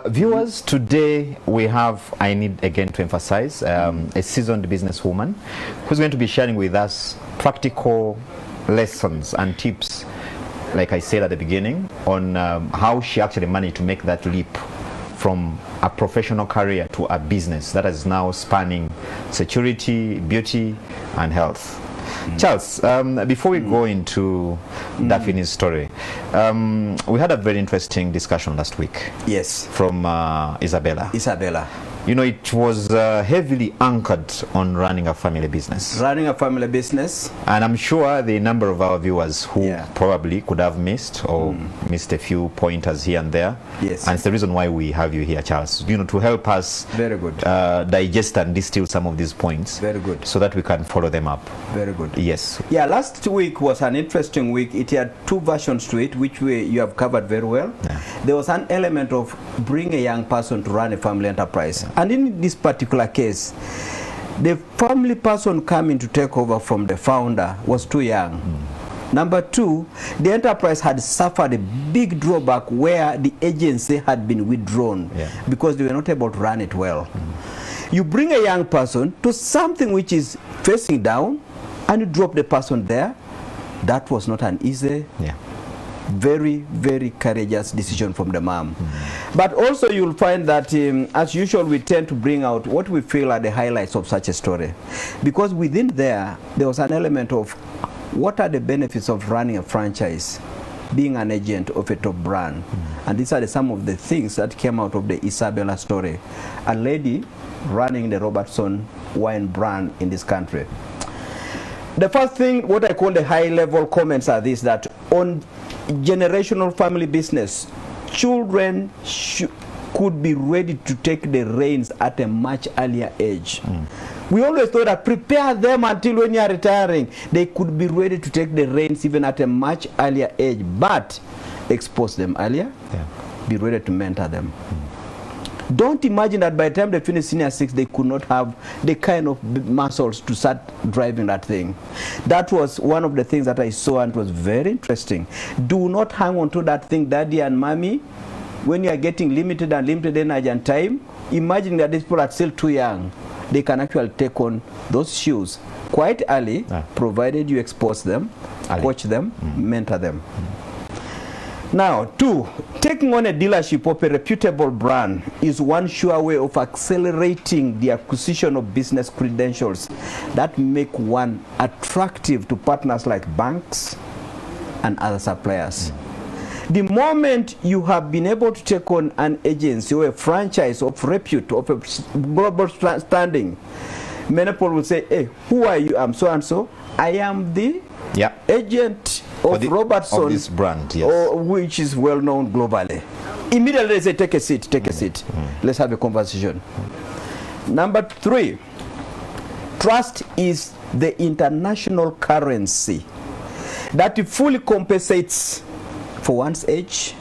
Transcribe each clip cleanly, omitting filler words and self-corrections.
Viewers, today we have, I need again to emphasize, a seasoned businesswoman who's going to be sharing with us practical lessons and tips, like I said at the beginning, on how she actually managed to make that leap from a professional career to a business that is now spanning security, beauty, and health. Charles, before we go into Daphne's story, we had a very interesting discussion last week. Yes. From Isabella. Isabella. You know, it was heavily anchored on running a family business. Running a family business. And I'm sure the number of our viewers who probably could have missed or missed a few pointers here and there. Yes. And it's the reason why we have you here, Charles. You know, to help us very good digest and distill some of these points. Very good. So that we can follow them up. Very good. Yes. Yeah, last week was an interesting week. It had two versions to it, which you have covered very well. Yeah. There was an element of bring a young person to run a family enterprise. Yeah. And in this particular case, the family person coming to take over from the founder was too young. Number two, the enterprise had suffered a big drawback where the agency had been withdrawn because they were not able to run it well. You bring a young person to something which is facing down and you drop the person there. That was not an easy, very, very courageous decision from the mom. But also you'll find that as usual we tend to bring out what we feel are the highlights of such a story, because within there was an element of what are the benefits of running a franchise, being an agent of a top brand. And these are some of the things that came out of the Isabella story, a lady running the Robertson wine brand in this country. The first thing, what I call the high level comments are this, that on generational family business, children could be ready to take the reins at a much earlier age. We always thought that prepare them until when you are retiring, they could be ready to take the reins even at a much earlier age, but expose them earlier, be ready to mentor them. Don't imagine that by the time they finish senior 6, they could not have the kind of muscles to start driving that thing. That was one of the things that I saw and it was very interesting. Do not hang on to that thing, daddy and mommy. When you are getting limited energy and time, imagine that these people are still too young. They can actually take on those shoes quite early, provided you expose them, coach them, mentor them. Now, two, taking on a dealership of a reputable brand is one sure way of accelerating the acquisition of business credentials that make one attractive to partners like banks and other suppliers. The moment you have been able to take on an agency or a franchise of repute, of a global standing, many people will say, hey, who are you? I'm so and so. I am the agent of Robertson, of this brand, which is well known globally. Immediately they say, take a seat, take a seat. Let's have a conversation. Number three, trust is the international currency that fully compensates for one's age,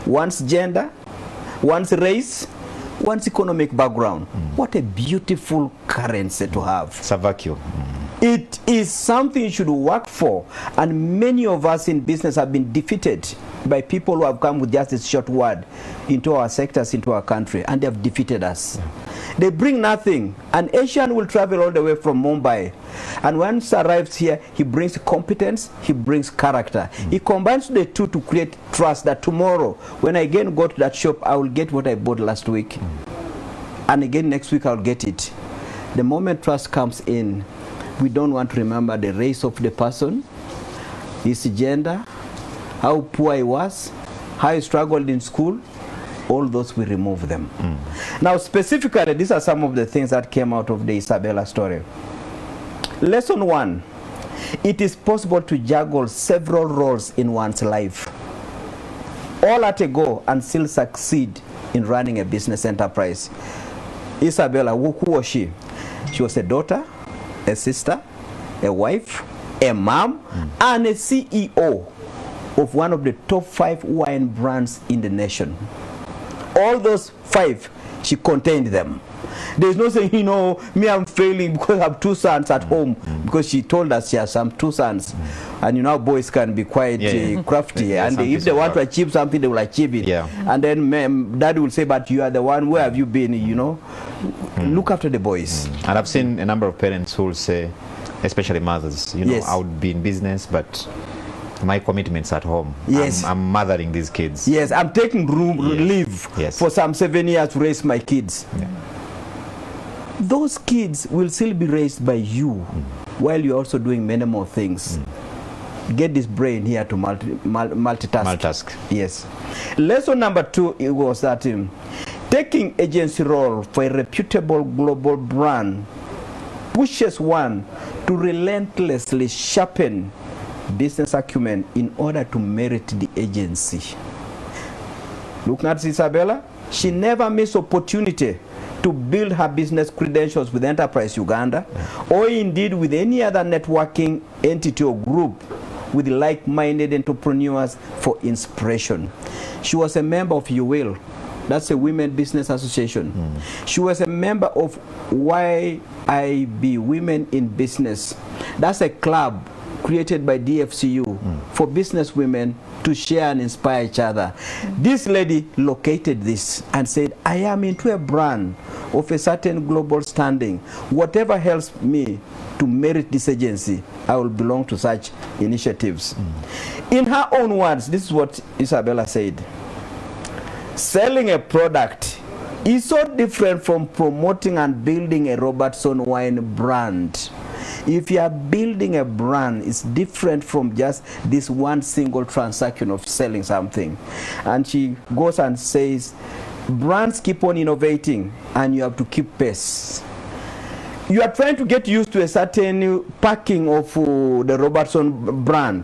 one's gender, one's race, one's economic background. What a beautiful currency to have. It's a vacuum. It is something you should work for, and many of us in business have been defeated by people who have come with just a short word into our sectors, into our country, and they have defeated us. They bring nothing. An Asian will travel all the way from Mumbai, and once he arrives here, he brings competence, he brings character. He combines the two to create trust that tomorrow, when I again go to that shop, I will get what I bought last week. And again next week, I'll get it. The moment trust comes in, we don't want to remember the race of the person, his gender, how poor he was, how he struggled in school. All those, we remove them. Now specifically, these are some of the things that came out of the Isabella story. Lesson one, it is possible to juggle several roles in one's life, all at a go, and still succeed in running a business enterprise. Isabella, who was she? She was a daughter, a sister, a wife, a mom, and a CEO of one of the top 5 wine brands in the nation. all those 5, she contained them. There's no saying, you know, me I'm failing because I have 2 sons at home, because she told us she has some 2 sons. And you know, boys can be quite crafty, and if they want to achieve something, they will achieve it. And then dad will say, but you are the one, where have you been, you know? Look after the boys. And I've seen a number of parents who will say, especially mothers, you know, I would be in business, but my commitments at home. I'm mothering these kids. I'm taking leave for some 7 years to raise my kids. Those kids will still be raised by you while you're also doing many more things. Get this brain here to multitask. Yes. Lesson number 2 was that taking agency role for a reputable global brand pushes one to relentlessly sharpen business acumen in order to merit the agency. Looking at Isabella, she never missed opportunity to build her business credentials with Enterprise Uganda, or indeed with any other networking entity or group with like-minded entrepreneurs for inspiration. She was a member of UWIL, that's a Women Business Association. She was a member of YIB, Women in Business. That's a club created by DFCU for business women to share and inspire each other. This lady located this and said, I am into a brand of a certain global standing. Whatever helps me to merit this agency, I will belong to such initiatives. In her own words, this is what Isabella said: selling a product is so different from promoting and building a Robertson wine brand. If you are building a brand, it's different from just this one single transaction of selling something. And she goes and says, brands keep on innovating and you have to keep pace. You are trying to get used to a certain packing of the Robertson brand.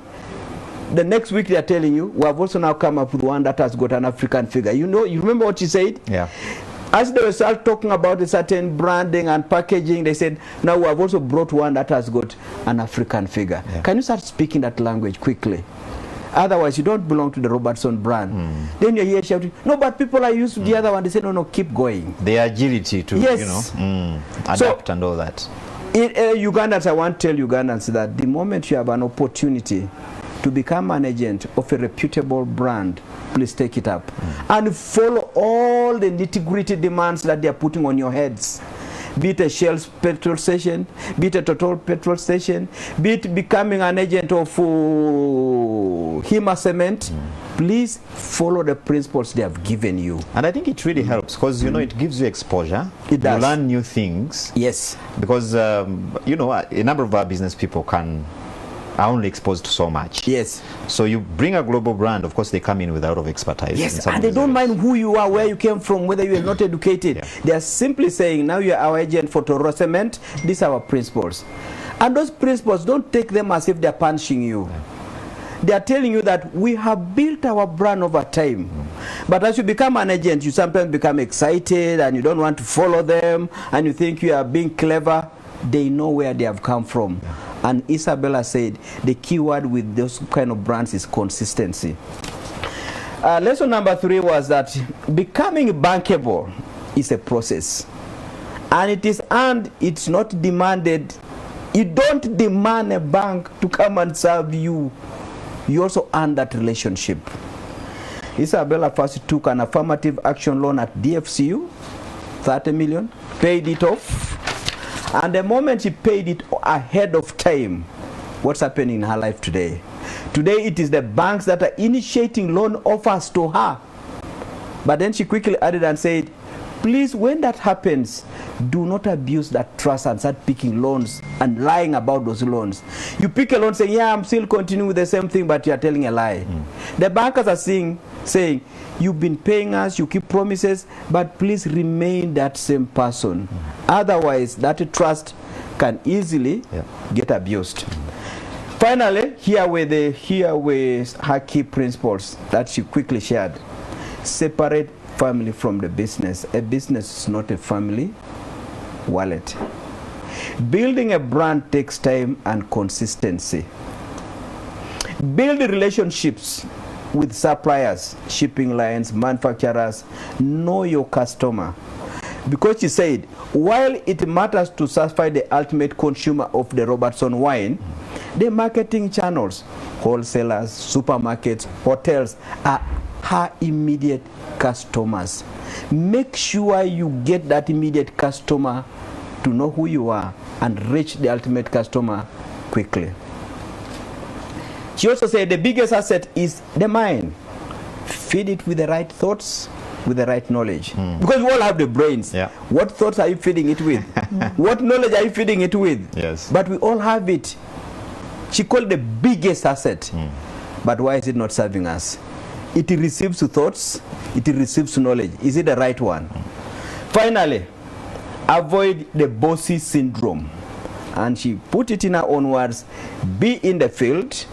The next week they are telling you, we have also now come up with one that has got an African figure. You know, you remember what she said? As they were start talking about a certain branding and packaging, they said, now we have also brought one that has got an African figure. Can you start speaking that language quickly? Otherwise, you don't belong to the Robertson brand. Then you hear shouting, no, but people are used to the other one. They say, no, keep going. The agility to, you know, adapt and all that. In Ugandans, I want to tell Ugandans that the moment you have an opportunity to become an agent of a reputable brand, please take it up and follow all the nitty-gritty demands that they are putting on your heads. Be it a Shell's petrol station, be it a Total petrol station, be it becoming an agent of Hima Cement. Please follow the principles they have given you. And I think it really helps because, you know, it gives you exposure. It does. You learn new things. Yes. Because, you know, a number of our business people are only exposed to so much. Yes. So you bring a global brand, of course they come in with a lot of expertise. Yes, and they don't mind who you are, where you came from, whether you are not educated. They are simply saying, now you are our agent for Toro Cement, these are our principles. And those principles, don't take them as if they are punishing you. They are telling you that we have built our brand over time. But as you become an agent, you sometimes become excited and you don't want to follow them and you think you are being clever. They know where they have come from. And Isabella said the key word with those kind of brands is consistency. Lesson number 3 was that becoming bankable is a process. And it is earned, it's not demanded. You don't demand a bank to come and serve you. You also earn that relationship. Isabella first took an affirmative action loan at DFCU, 30 million, paid it off. And the moment she paid it ahead of time, what's happening in her life today? Today it is the banks that are initiating loan offers to her. But then she quickly added and said, please, when that happens, do not abuse that trust and start picking loans and lying about those loans. You pick a loan saying, yeah, I'm still continuing with the same thing, but you're telling a lie. The bankers are saying, you've been paying us, you keep promises, but please remain that same person. Otherwise, that trust can easily get abused. Finally, here were her key principles that she quickly shared. Separate family from the business. A business is not a family wallet. Building a brand takes time and consistency. Build relationships with suppliers, shipping lines, manufacturers. Know your customer. Because she said, while it matters to satisfy the ultimate consumer of the Robertson wine, the marketing channels, wholesalers, supermarkets, hotels are her immediate customers. Make sure you get that immediate customer to know who you are and reach the ultimate customer quickly. She also said the biggest asset is the mind. Feed it with the right thoughts, with the right knowledge. Because we all have the brains. Yeah. What thoughts are you feeding it with? What knowledge are you feeding it with? Yes. But we all have it. She called the biggest asset. But why is it not serving us? It receives thoughts, it receives knowledge. Is it the right one? Finally, avoid the bossy syndrome. And she put it in her own words: be in the field,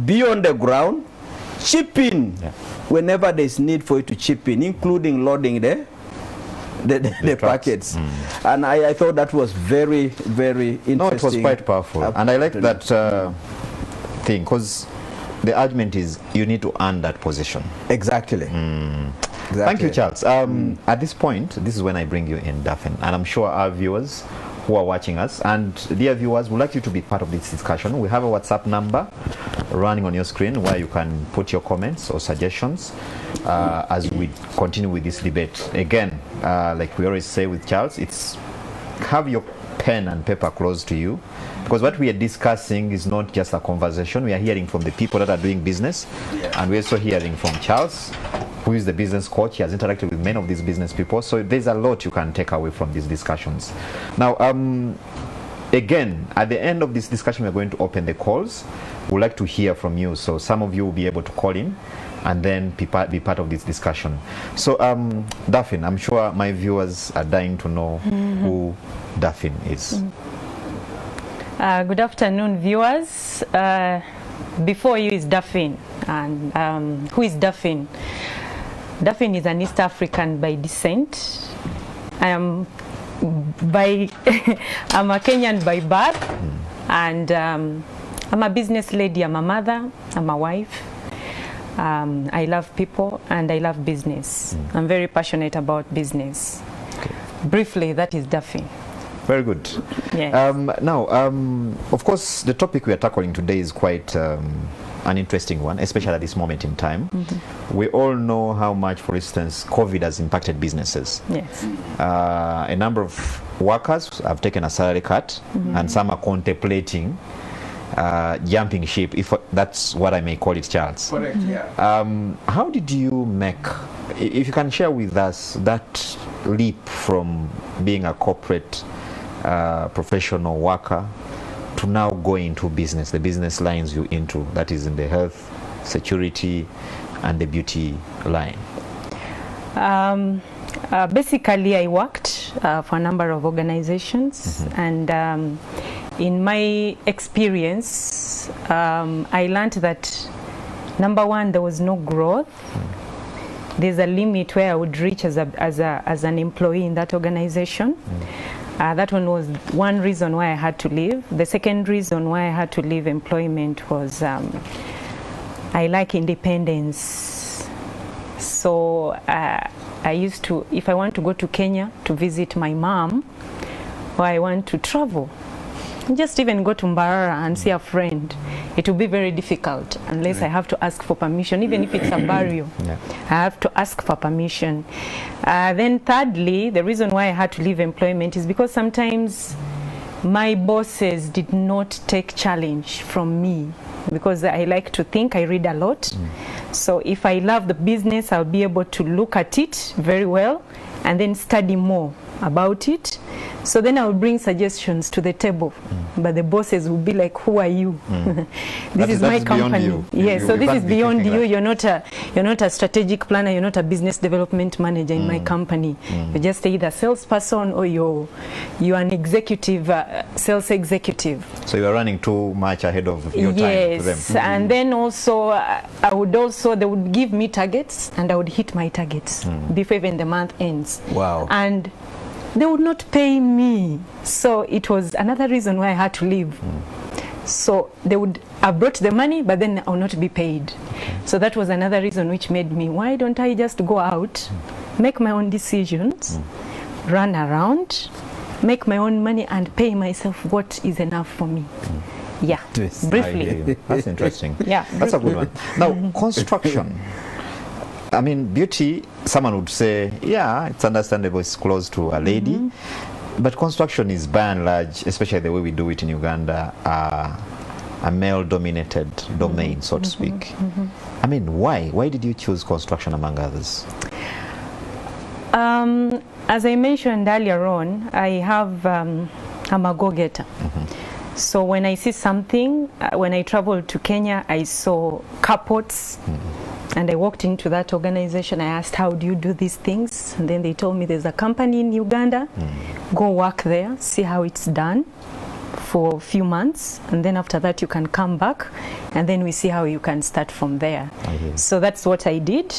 be on the ground, chip in whenever there's need for you to chip in, including loading the packets. And I thought that was very, very interesting. No, it was quite powerful. And I like that thing, because the argument is you need to earn that position. Exactly. Exactly. Thank you, Charles. At this point, this is when I bring you in, Daphne, and I'm sure our viewers who are watching us, and dear viewers, would like you to be part of this discussion. We have a WhatsApp number running on your screen where you can put your comments or suggestions as we continue with this debate. Again, like we always say with Charles, it's have your pen and paper close to you, because what we are discussing is not just a conversation. We are hearing from the people that are doing business, and we're also hearing from Charles, who is the business coach. He has interacted with many of these business people, so there's a lot you can take away from these discussions. Now, again, at the end of this discussion, we're going to open the calls. We'd like to hear from you, so some of you will be able to call in and then be part of this discussion. So, Daphne, I'm sure my viewers are dying to know who Daphne is. Good afternoon, viewers. Before you is Daphne, and who is Daphne? Daphne is an East African by descent. I'm a Kenyan by birth, and I'm a business lady. I'm a mother. I'm a wife. I love people and I love business. I'm very passionate about business. Okay. Briefly, that is Daphne. Very good. Yes. Now, of course, the topic we are tackling today is quite an interesting one, especially at this moment in time. We all know how much, for instance, COVID has impacted businesses. Yes. A number of workers have taken a salary cut, and some are contemplating jumping ship, if that's what I may call it, Charles. Correct, yeah. How did you make, if you can share with us, that leap from being a corporate professional worker to now going into business, the business lines you into, that is in the health, security, and the beauty line? Basically, I worked for a number of organizations, and in my experience, I learned that, number one, there was no growth. There's a limit where I would reach as an employee in that organization. That one was one reason why I had to leave. The second reason why I had to leave employment was I like independence. So I used to, if I want to go to Kenya to visit my mom, or I want to travel, just even go to Mbarara and see a friend, it will be very difficult unless I have to ask for permission. Even if it's a burial, I have to ask for permission. Then thirdly, the reason why I had to leave employment is because sometimes my bosses did not take challenge from me, because I like to think, I read a lot. So if I love the business, I'll be able to look at it very well and then study more about it. So then I will bring suggestions to the table, but the bosses will be like, who are you? This is my company. Yes, so this is beyond you. You're not a strategic planner, you're not a business development manager in my company. You're just either a salesperson or you're an executive, sales executive. So you are running too much ahead of your time to them. Yes, and then also they would give me targets and I would hit my targets before even the month ends. Wow. And they would not pay me, so it was another reason why I had to leave. So they would have brought the money, but then I will not be paid. So that was another reason which made me, why don't I just go out, make my own decisions, run around, make my own money and pay myself what is enough for me. Yeah, Yes, I briefly. hear you. That's interesting. Yeah, That's a good one. Now, construction. I mean, beauty, someone would say, yeah, it's understandable, it's close to a lady. But construction is by and large, especially the way we do it in Uganda, a male-dominated domain, so to speak. I mean, why? Why did you choose construction among others? As I mentioned earlier on, I'm a go-getter. So when I see something, when I traveled to Kenya, I saw carports, and I walked into that organization. I asked, how do you do these things? And then they told me there's a company in Uganda, go work there, see how it's done for a few months, and then after that you can come back, and then we see how you can start from there. So that's what I did.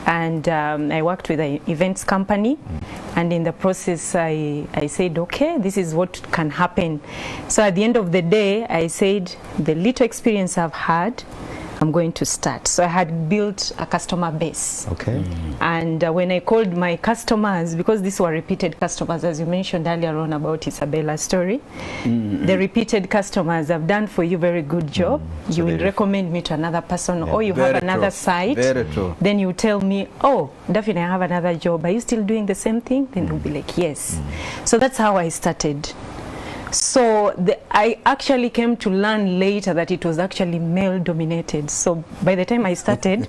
And I worked with an events company, and in the process I said, okay, this is what can happen. So at the end of the day, I said, the little experience I've had, I'm going to start. So I had built a customer base. Okay. And when I called my customers, because these were repeated customers, as you mentioned earlier on about Isabella's story, the repeated customers have done for you very good job. So You will they- recommend me to another person, or you Very have another true. site. Very true. Then you tell me, oh, definitely I have another job. Are you still doing the same thing? Then you'll be like, yes. So that's how I started. So I actually came to learn later that it was actually male dominated. So by the time I started,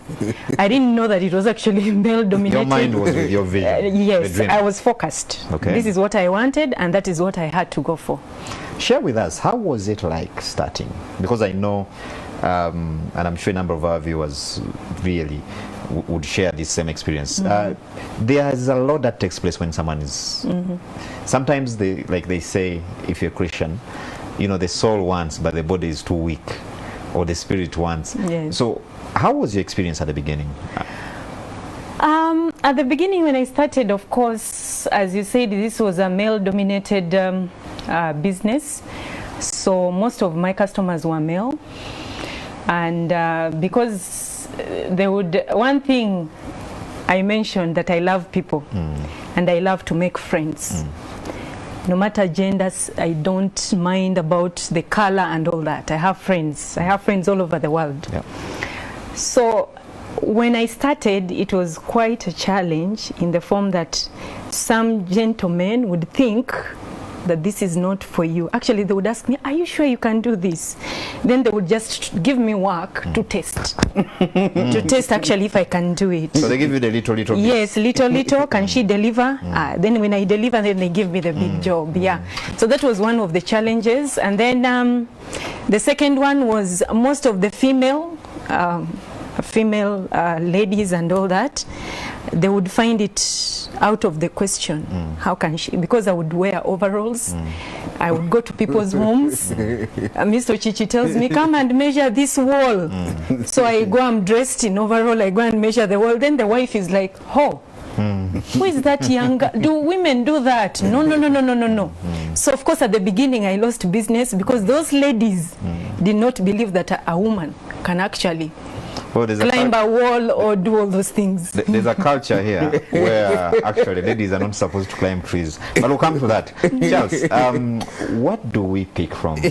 I didn't know that it was actually male dominated. Your mind was with your vision. the Yes, dream. I was focused. Okay. This is what I wanted, and that is what I had to go for. Share with us, how was it like starting? Because I know, and I'm sure a number of our viewers really would share this same experience. There's a lot that takes place when someone is... Sometimes they say, if you're Christian, you know, the soul wants, but the body is too weak, or the spirit wants. Yes. So how was your experience at the beginning? At the beginning when I started, of course, as you said, this was a male-dominated business. So most of my customers were male. And because one thing I mentioned, that I love people and I love to make friends. No matter genders, I don't mind about the color and all that. I have friends. I have friends all over the world. Yeah. So when I started, it was quite a challenge in the form that some gentlemen would think that this is not for you. Actually, they would ask me, are you sure you can do this? Then they would just give me work to test. To test actually if I can do it. So they give you the little bit. Yes, little, can she deliver? Then when I deliver, then they give me the big job. Yeah. So that was one of the challenges. And then the second one was most of the female ladies and all that, they would find it out of the question. How can she? Because I would wear overalls. I would go to people's homes. Mr. Chichi tells me, come and measure this wall. So I go, I'm dressed in overall, I go and measure the wall. Then the wife is like, oh, who is that young guy? Do women do that? No. So of course at the beginning I lost business because those ladies did not believe that a woman can actually climb a wall or do all those things. There's a culture here where actually ladies are not supposed to climb trees. But we'll come to that. Charles, what do we pick from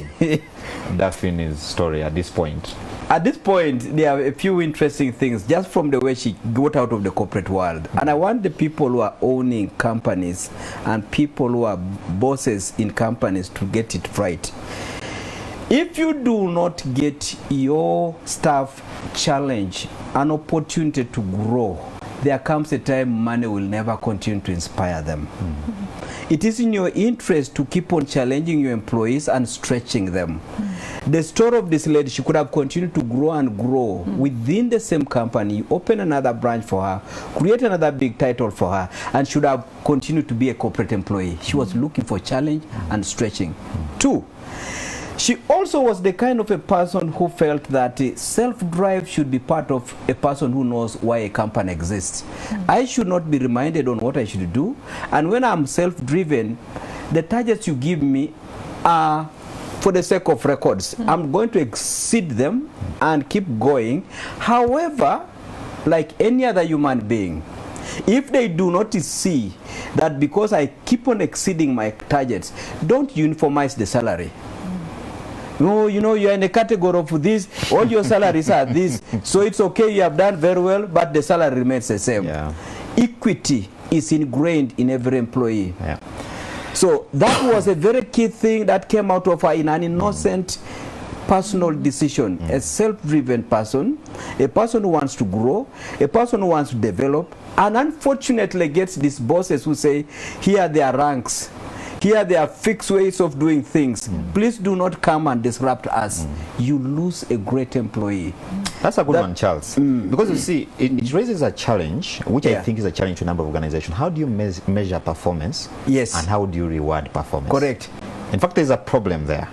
Daphne's story at this point? At this point, there are a few interesting things just from the way she got out of the corporate world. And I want the people who are owning companies and people who are bosses in companies to get it right. If you do not get your staff challenge, an opportunity to grow, there comes a time money will never continue to inspire them. It is in your interest to keep on challenging your employees and stretching them. The story of this lady, she could have continued to grow and grow within the same company. You open another branch for her, create another big title for her, and should have continued to be a corporate employee. She was looking for challenge and stretching. Two, she also was the kind of a person who felt that self-drive should be part of a person who knows why a company exists. I should not be reminded on what I should do. And when I'm self-driven, the targets you give me are for the sake of records. I'm going to exceed them and keep going. However, like any other human being, if they do not see that because I keep on exceeding my targets, don't uniformize the salary. No, you know, you're in a category of this, all your salaries are this, so it's okay, you have done very well, but the salary remains the same. Yeah. Equity is ingrained in every employee. Yeah. So that was a very key thing that came out of an innocent personal decision. A self-driven person, a person who wants to grow, a person who wants to develop, and unfortunately gets these bosses who say, here are their ranks, here are their fixed ways of doing things. Please do not come and disrupt us. You lose a great employee. That's a good one, Charles. Because you see, it raises a challenge, which I think is a challenge to a number of organizations. How do you measure performance? Yes. And how do you reward performance? Correct. In fact, there's a problem there.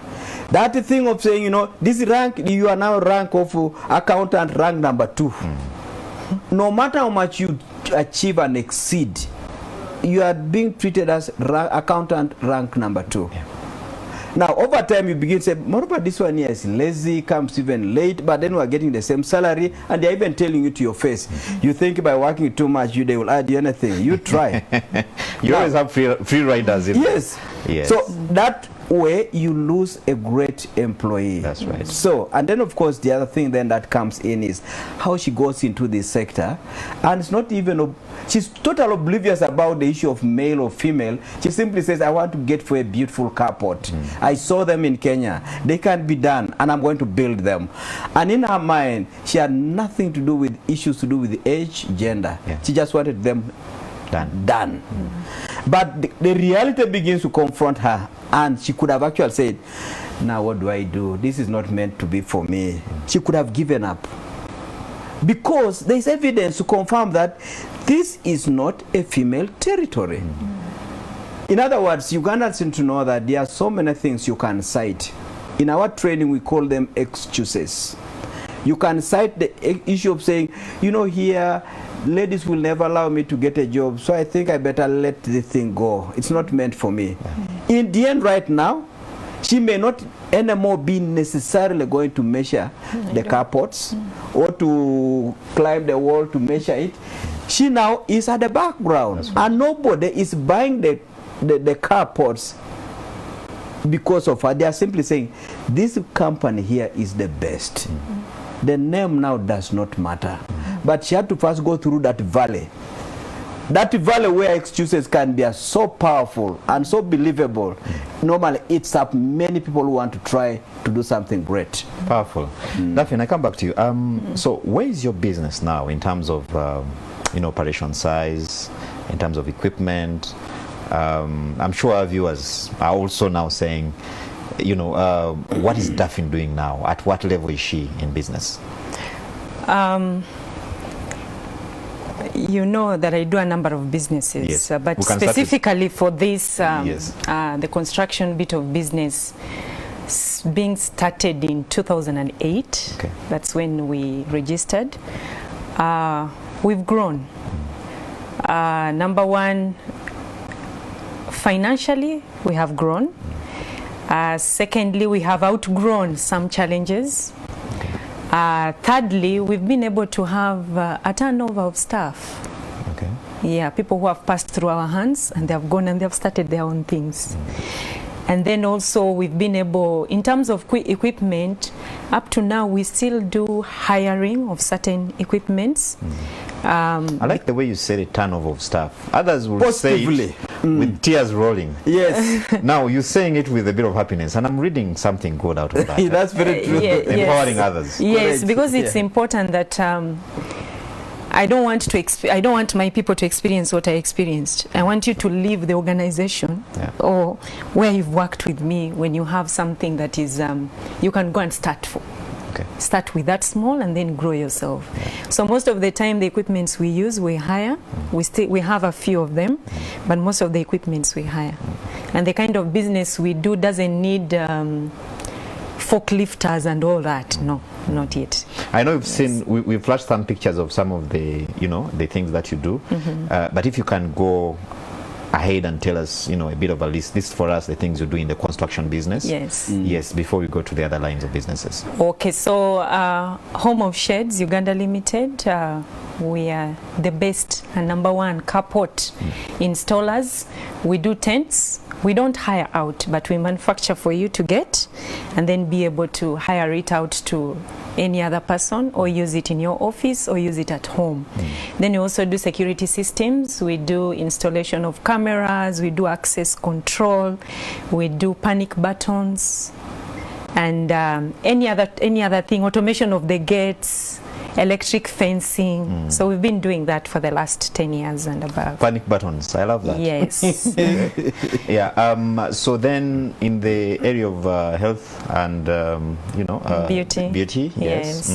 That thing of saying, you know, this rank, you are now rank of accountant rank number 2. No matter how much you achieve and exceed, you are being treated as accountant rank number 2. Yeah. Now, over time, you begin to say, moreover, this one here is lazy, comes even late, but then we are getting the same salary, and they're even telling you to your face. You think by working too much, they will add you anything. You try. You Now, always have free riders. Yes. Yes. So that way you lose a great employee. That's right. So, and then of course the other thing then that comes in is how she goes into this sector, and it's not even, she's totally oblivious about the issue of male or female. She simply says, I want to get for a beautiful carport. I saw them in Kenya. They can be done, and I'm going to build them. And in her mind, she had nothing to do with issues to do with age, gender. Yeah. She just wanted them done. But the reality begins to confront her, and she could have actually said, now what do I do? This is not meant to be for me. She could have given up, because there's evidence to confirm that this is not a female territory. In other words, Ugandans seem to know that there are so many things you can cite. In our training, we call them excuses. You can cite the issue of saying, you know, here, ladies will never allow me to get a job, so I think I better let this thing go. It's not meant for me. In the end, right now, she may not anymore be necessarily going to measure the carports or to climb the wall to measure it. She now is at the background, and nobody is buying the carports because of her. They are simply saying, this company here is the best. The name now does not matter. But she had to first go through that valley. That valley where excuses can be so powerful and so believable. Normally it's up many people who want to try to do something great. Powerful. Daphne, I come back to you. So where is your business now in terms of operation size, in terms of equipment? I'm sure our viewers are also now saying, what is Daphne doing now? At what level is she in business? You know that I do a number of businesses, Yes. But We can start specifically for this, Yes. The construction bit of business being started in 2008. Okay. That's when we registered. We've grown. Number one, financially, we have grown. Secondly, we have outgrown some challenges. Thirdly, we've been able to have a turnover of staff. Okay. Yeah, people who have passed through our hands and they have gone and they have started their own things. And then also we've been able, in terms of equipment, up to now we still do hiring of certain equipments. I like the way you said it, turnover of staff. Others will Positively. say it with tears rolling. Yes. Now you're saying it with a bit of happiness, and I'm reading something good out of that. That's very true. Empowering others. Yes, Correct. because it's important that I don't want my people to experience what I experienced. I want you to leave the organization or where you've worked with me when you have something that is you can go and start for. Okay. Start with that small and then grow yourself. So most of the time the equipments we use, we hire. We have a few of them, but most of the equipments we hire. And the kind of business we do doesn't need forklifters and all that. No, not yet. I know you've seen, we flashed some pictures of some of the, the things that you do. But if you can go ahead and tell us, you know, a bit of a list. This for us, the things you do in the construction business. Yes. Yes, before we go to the other lines of businesses. Okay, so Home of Sheds Uganda Limited, we are the best and number one carport installers. We do tents. We don't hire out, but we manufacture for you to get and then be able to hire it out to any other person or use it in your office or use it at home. Then we also do security systems. We do installation of cameras, we do access control, we do panic buttons, and any other thing, automation of the gates, electric fencing. So we've been doing that for the last 10 years and above. Panic buttons, I love that. Yes. Yeah. So then, in the area of health and Beauty. Beauty. Yes.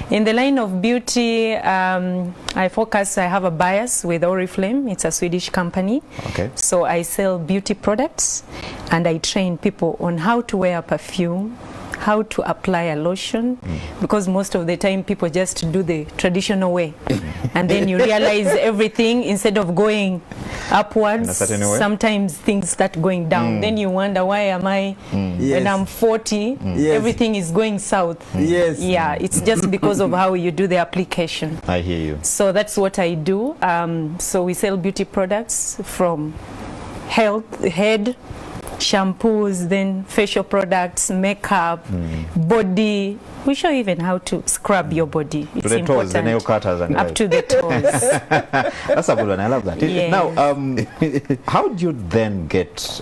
In the line of beauty, I have a bias with Oriflame. It's a Swedish company. Okay. So I sell beauty products and I train people on how to wear a perfume, how to apply a lotion, because most of the time people just do the traditional way and then you realize everything instead of going upwards, in a certain way. Sometimes things start going down. Then you wonder, why am I when I'm 40 everything is going south? Yes. Yeah, it's just because of how you do the application. I hear you. So that's what I do. So we sell beauty products from head, shampoos, then facial products, makeup, body. We show even how to scrub your body. It's To the important. toes, the nail cutters and Up to the toes. That's a good one. I love that. Yes. Now, how do you then get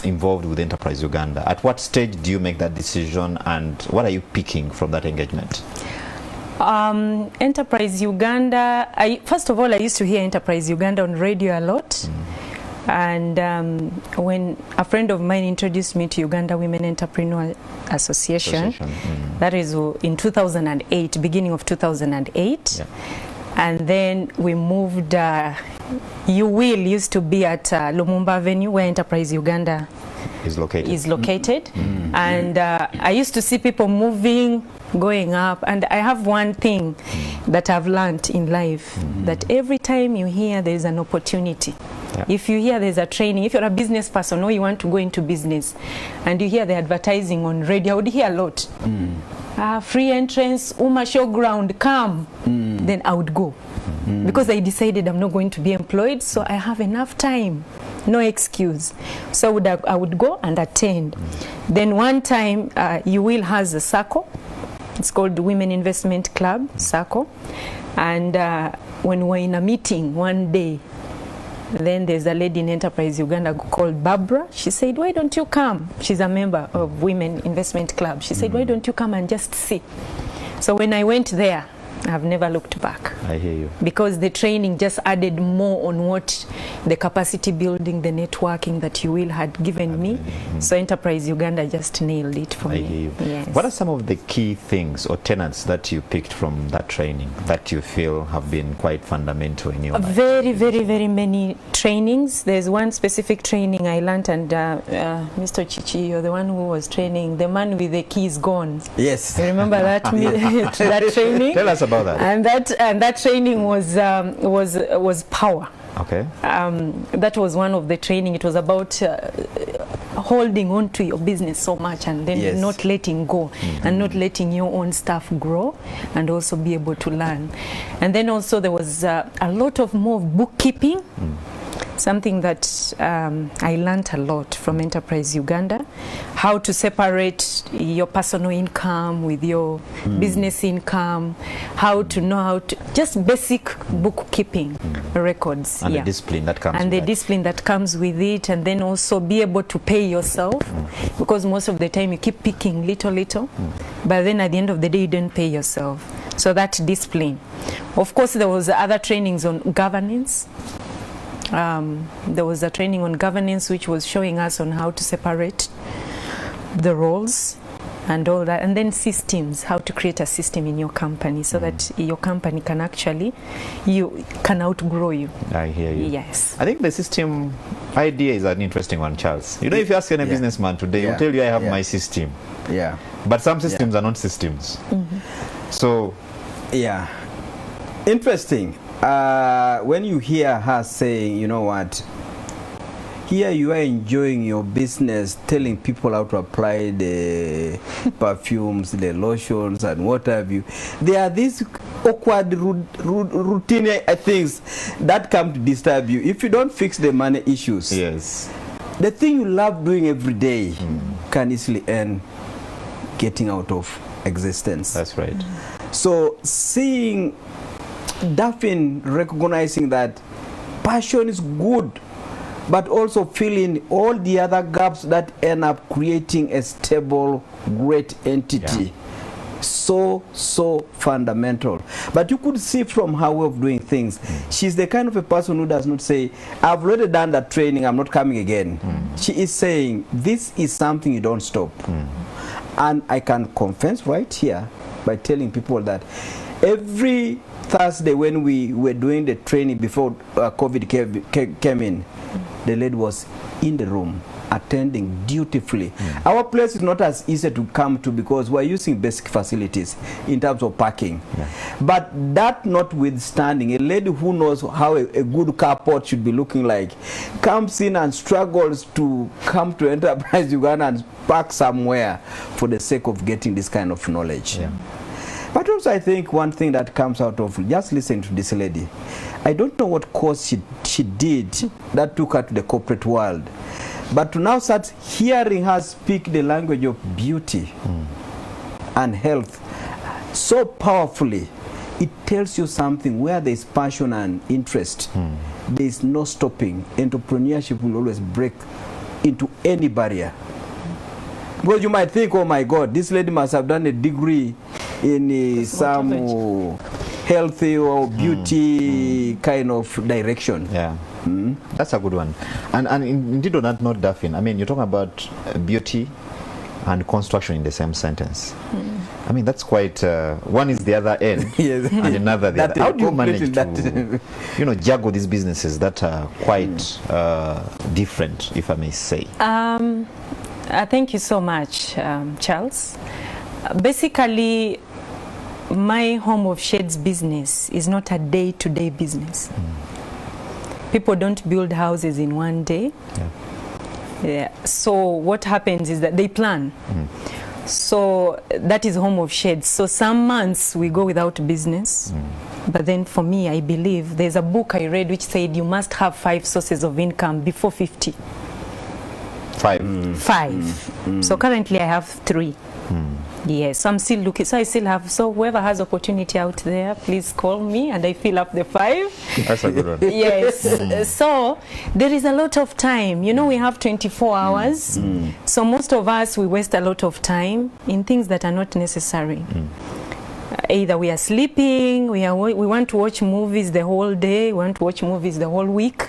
involved with Enterprise Uganda? At what stage do you make that decision, and what are you picking from that engagement? Enterprise Uganda, first of all, I used to hear Enterprise Uganda on radio a lot. And when a friend of mine introduced me to Uganda Women Entrepreneur Association. That is in 2008, beginning of 2008. Yeah. And then we moved, UWIL used to be at Lumumba Avenue, where Enterprise Uganda Is located. And I used to see people moving, going up, and I have one thing that I've learned in life, that every time you hear there's an opportunity, if you hear there's a training, if you're a business person or you want to go into business and you hear the advertising on radio, I would hear a lot. Free entrance, Uma Showground, come. Then I would go. Because I decided I'm not going to be employed, so I have enough time, no excuse. So I would go and attend. Then one time, UWIL has a circle. It's called Women Investment Club, circle. And when we were in a meeting one day, then there's a lady in Enterprise Uganda called Barbara. She said, why don't you come? She's a member of Women Investment Club. She said, why don't you come and just see? So when I went there, I've never looked back. I hear you. Because the training just added more on what the capacity building, the networking that UWIL had given me. So Enterprise Uganda just nailed it for me. I hear you. Yes. What are some of the key things or tenets that you picked from that training that you feel have been quite fundamental in your life? Very, very, very many trainings. There's one specific training I learned, and Mr. Chichi, you're the one who was training, the man with the keys gone. Yes. You remember that that training? Tell us about that. And that training was power. Okay. That was one of the training. It was about holding on to your business so much and then not letting go and not letting your own stuff grow and also be able to learn. And then also there was a lot of more bookkeeping. Something that I learned a lot from Enterprise Uganda, how to separate your personal income with your business income, how to know how to, just basic bookkeeping records. And the discipline that comes and with the discipline that comes with it, and then also be able to pay yourself, because most of the time you keep picking little, but then at the end of the day you don't pay yourself. So that discipline. Of course, there was other trainings on governance. There was a training on governance which was showing us on how to separate the roles and all that, and then systems, how to create a system in your company so that your company can actually, you can outgrow you. I hear you. Yes. I think the system idea is an interesting one, Charles. You know, if you ask any businessman today, he'll tell you I have my system. Yeah. But some systems are not systems. So, yeah. Interesting. When you hear her saying, you know what, Here you are enjoying your business, telling people how to apply the perfumes, the lotions, and what have you. There are these awkward routine things that come to disturb you if you don't fix the money issues. Yes. The thing you love doing every day can easily end getting out of existence. That's right. So seeing Daphne recognizing that passion is good, but also filling all the other gaps that end up creating a stable, great entity. So fundamental. But you could see from her way of doing things, she's the kind of a person who does not say, I've already done that training, I'm not coming again. She is saying, this is something you don't stop. And I can confess right here by telling people that every Thursday when we were doing the training before COVID came in, the lady was in the room attending dutifully. Our place is not as easy to come to because we're using basic facilities in terms of parking. But that notwithstanding, a lady who knows how a good carport should be looking like comes in and struggles to come to Enterprise Uganda and park somewhere for the sake of getting this kind of knowledge. But also I think one thing that comes out of just listening to this lady, I don't know what course she did that took her to the corporate world. But to now start hearing her speak the language of beauty and health so powerfully, it tells you something. Where there is passion and interest, there is no stopping. Entrepreneurship will always break into any barrier. Because you might think, oh my God, this lady must have done a degree in some healthy or beauty kind of direction. That's a good one. And indeed on that note, Daphne, I mean, you're talking about beauty and construction in the same sentence. I mean, that's quite, one is the other end and another the other. How do you manage to, juggle these businesses that are quite different, if I may say? Thank you so much, Charles. Basically, my Home of Shades business is not a day-to-day business. People don't build houses in one day. So what happens is that they plan. So that is Home of Shades. So some months we go without business. But then for me, I believe there's a book I read which said you must have 5 sources of income before 50. 5. 5. So currently I have 3. Yes, so I'm still looking. So I still have, so whoever has opportunity out there, please call me and I fill up the 5. That's a good one. Yes. So there is a lot of time. We have 24 hours. So most of us, we waste a lot of time in things that are not necessary. Either we are sleeping, we want to watch movies the whole day, we want to watch movies the whole week,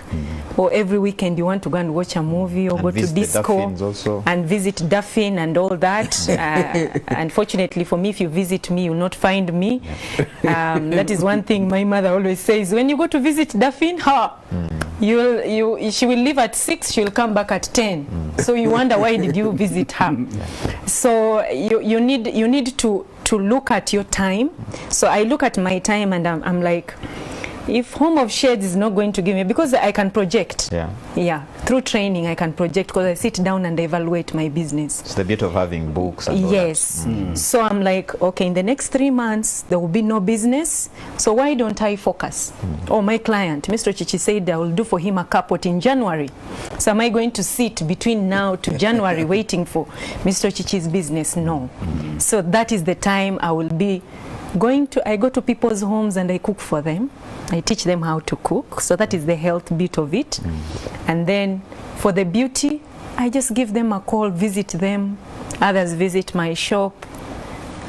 or every weekend you want to go and watch a movie or And go to disco and visit Daphne and all that. Unfortunately for me, if you visit me, you'll not find me. That is one thing my mother always says. When you go to visit Daphne, she will leave at 6, she will come back at 10. So you wonder, why did you visit her? So you need to look at your time. So I look at my time and I'm like, if Home of Shades is not going to give me, because I can project. Through training I can project because I sit down and evaluate my business. It's the beauty of having books and all that. So I'm like, okay, in the next 3 months there will be no business, so why don't I focus? Or my client, Mr. Chichi, said I will do for him a carport in January. So am I going to sit between now to January waiting for Mr. Chichi's business? No. So that is the time I will be I go to people's homes and I cook for them. I teach them how to cook. So that is the health bit of it. And then for the beauty, I just give them a call, visit them. Others visit my shop.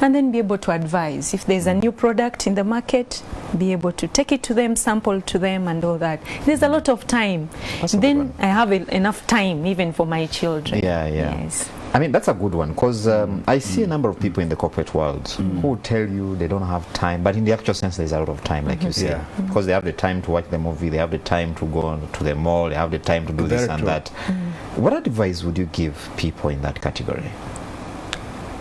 And then be able to advise. If there's a new product in the market, be able to take it to them, sample to them and all that. There's a lot of time. Then I have enough time even for my children. Yes. I mean, that's a good one, because I see a number of people in the corporate world who tell you they don't have time, but in the actual sense there's a lot of time, like you say, because they have the time to watch the movie, they have the time to go to the mall, they have the time to do this and that. What advice would you give people in that category?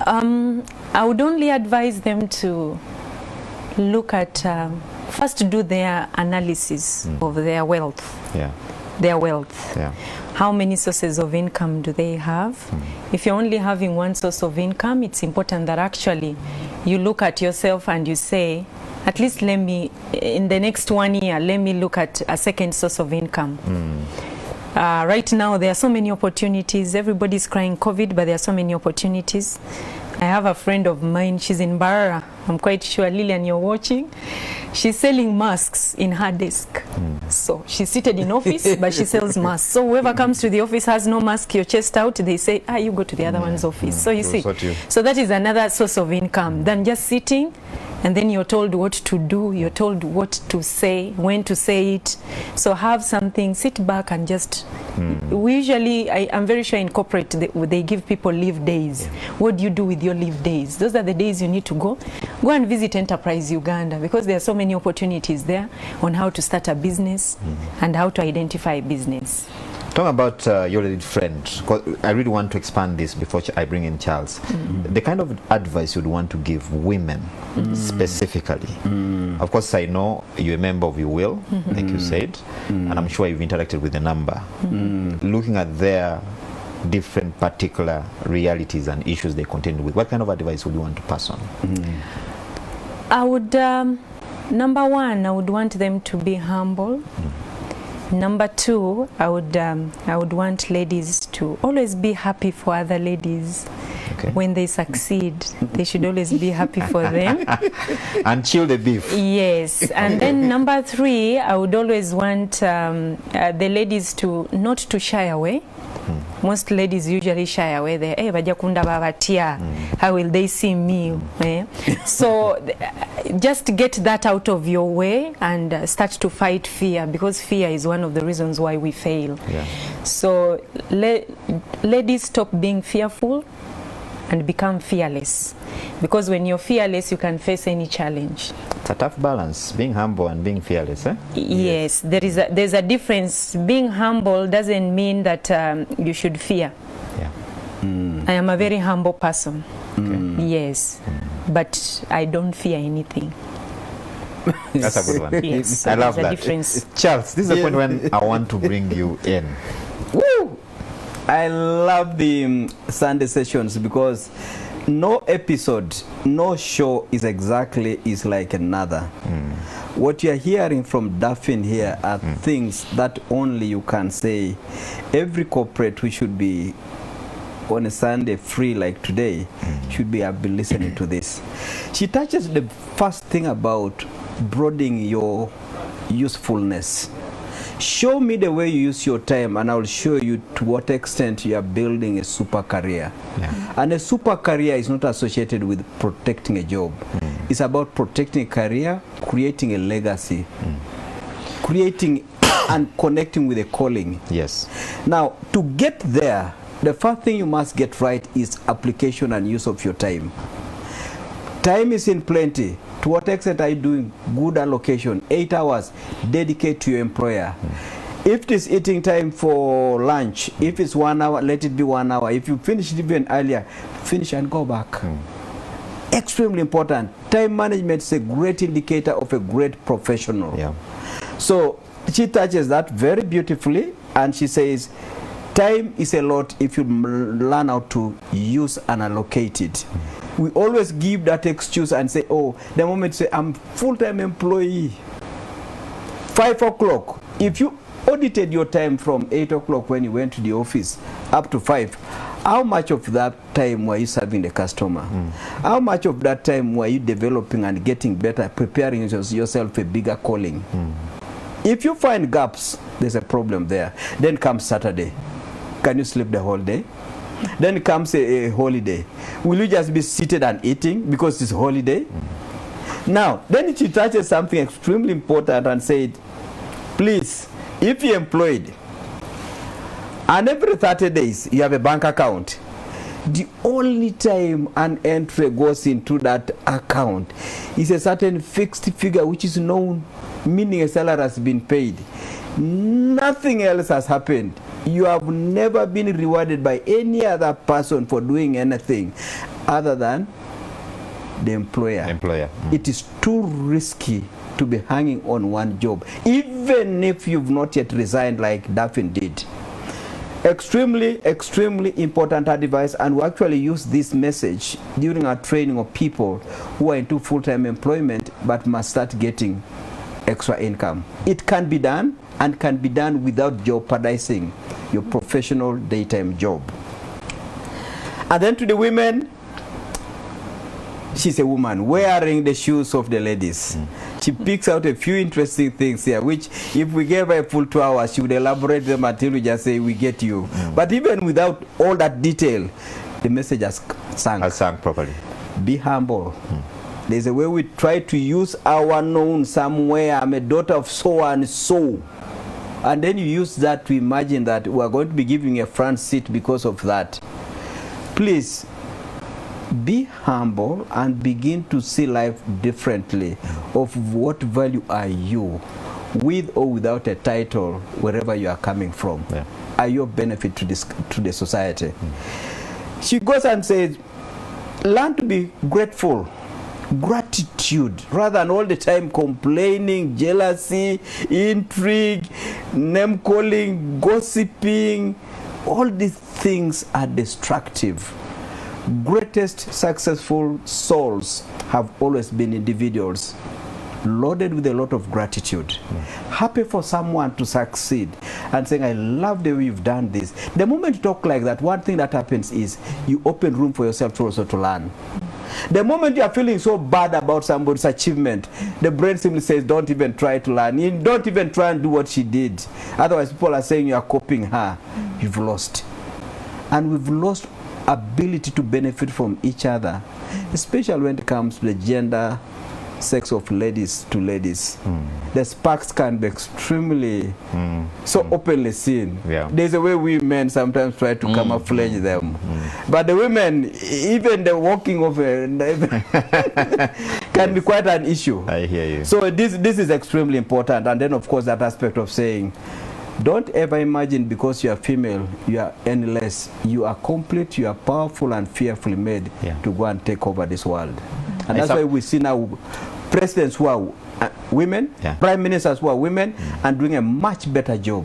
I would only advise them to look at, first do their analysis of their wealth. Their wealth. how many sources of income do they have. If you're only having one source of income, it's important that actually you look at yourself and you say, at least let me, in the next 1 year, let me look at a second source of income. Right now, there are so many opportunities. Everybody's crying COVID, but there are so many opportunities. I have a friend of mine, she's in Barara. I'm quite sure, Lillian, you're watching. She's selling masks in her desk. So she's seated in office, but she sells masks. So whoever comes to the office has no mask, your chest out, they say, you go to the other one's office. So you see, so that is another source of income than just sitting and then you're told what to do, you're told what to say, when to say it. So have something, sit back and just, we usually, I'm very sure in corporate, they give people leave days. What do you do with your leave days? Those are the days you need to go and visit Enterprise Uganda, because there are so many opportunities there on how to start a business and how to identify business. Talk about your lead friend, 'cause I really want to expand this before I bring in Charles. The kind of advice you'd want to give women specifically. Of course, I know you're a member of your will, like you said, and I'm sure you've interacted with a number. Looking at their different particular realities and issues they contend with, what kind of advice would you want to pass on? I would, number one, I would want them to be humble. Number two, I would want ladies to always be happy for other ladies. Okay. When they succeed, they should always be happy for them. And chill the beef. Yes. And then number three, I would always want the ladies to not to shy away. Most ladies usually shy away. They, how will they see me? So just get that out of your way and start to fight fear, because fear is one of the reasons why we fail. So ladies, stop being fearful and become fearless, because when you're fearless, you can face any challenge. It's a tough balance, being humble and being fearless, eh? Yes, there's a difference. Being humble doesn't mean that you should fear. I am a very humble person. Yes, but I don't fear anything. That's a good one. Yes, I love that. Difference. Charles, this is the point when I want to bring you in. Woo! I love the Sunday sessions, because no episode, no show is like another. What you're hearing from Daphne here are things that only you can say. Every corporate who should be on a Sunday free like today should be listening to this. She touches the first thing about broadening your usefulness. Show me the way you use your time, and I will show you to what extent you are building a super career. And a super career is not associated with protecting a job. It's about protecting a career, creating a legacy, creating and connecting with a calling. Yes. Now, to get there, the first thing you must get right is application and use of your time. Time is in plenty. To what extent are you doing good allocation? 8 hours, dedicate to your employer. If it is eating time for lunch, if it's 1 hour, let it be 1 hour. If you finish even earlier, finish and go back. Extremely important. Time management is a great indicator of a great professional. So she touches that very beautifully, and she says, time is a lot if you learn how to use and allocate it. We always give that excuse and say, oh, the moment you say, I'm full-time employee, 5 o'clock. If you audited your time from 8 o'clock when you went to the office up to 5, how much of that time were you serving the customer? How much of that time were you developing and getting better, preparing yourself a bigger calling? If you find gaps, there's a problem there. Then comes Saturday. Can you sleep the whole day? Then comes a holiday. Will you just be seated and eating because it's holiday? Now, then she touches something extremely important and said, please, if you're employed, and every 30 days you have a bank account, the only time an entry goes into that account is a certain fixed figure which is known, meaning a salary has been paid. Nothing else has happened. You have never been rewarded by any other person for doing anything other than the employer. It is too risky to be hanging on one job, even if you've not yet resigned like Daphne did. Extremely important advice, and we actually use this message during our training of people who are into full-time employment but must start getting extra income. It can be done, and can be done without jeopardizing your professional daytime job. And then to the women, she's a woman wearing the shoes of the ladies. She picks out a few interesting things here, which if we gave her a full 2 hours, she would elaborate them until we just say, we get you. But even without all that detail, the message has sunk. Has sunk properly. Be humble. There's a way we try to use our known somewhere. I'm a daughter of so and so. And then you use that to imagine that we're going to be giving a front seat because of that. Please, be humble and begin to see life differently. Of what value are you, with or without a title, wherever you are coming from? Are you of benefit to the society? She goes and says, learn to be grateful. Gratitude, rather than all the time complaining, jealousy, intrigue, name calling, gossiping. All these things are destructive. Greatest successful souls have always been individuals loaded with a lot of gratitude, happy for someone to succeed, and saying, I love the way you've done this. The moment you talk like that, one thing that happens is you open room for yourself to also to learn. The moment you are feeling so bad about somebody's achievement, the brain simply says, don't even try to learn. You don't even try and do what she did. Otherwise, people are saying you are copying her. You've lost. And we've lost ability to benefit from each other, especially when it comes to the gender, sex of ladies to ladies. The sparks can be extremely so openly seen. There's a way we men sometimes try to camouflage them, but the women, even the walking of can be quite an issue. I hear you. So this is extremely important. And then of course that aspect of saying, don't ever imagine because you are female you are any less. You are complete, you are powerful and fearfully made to go and take over this world. And that's why we see now presidents who are women, prime ministers who are women, and doing a much better job.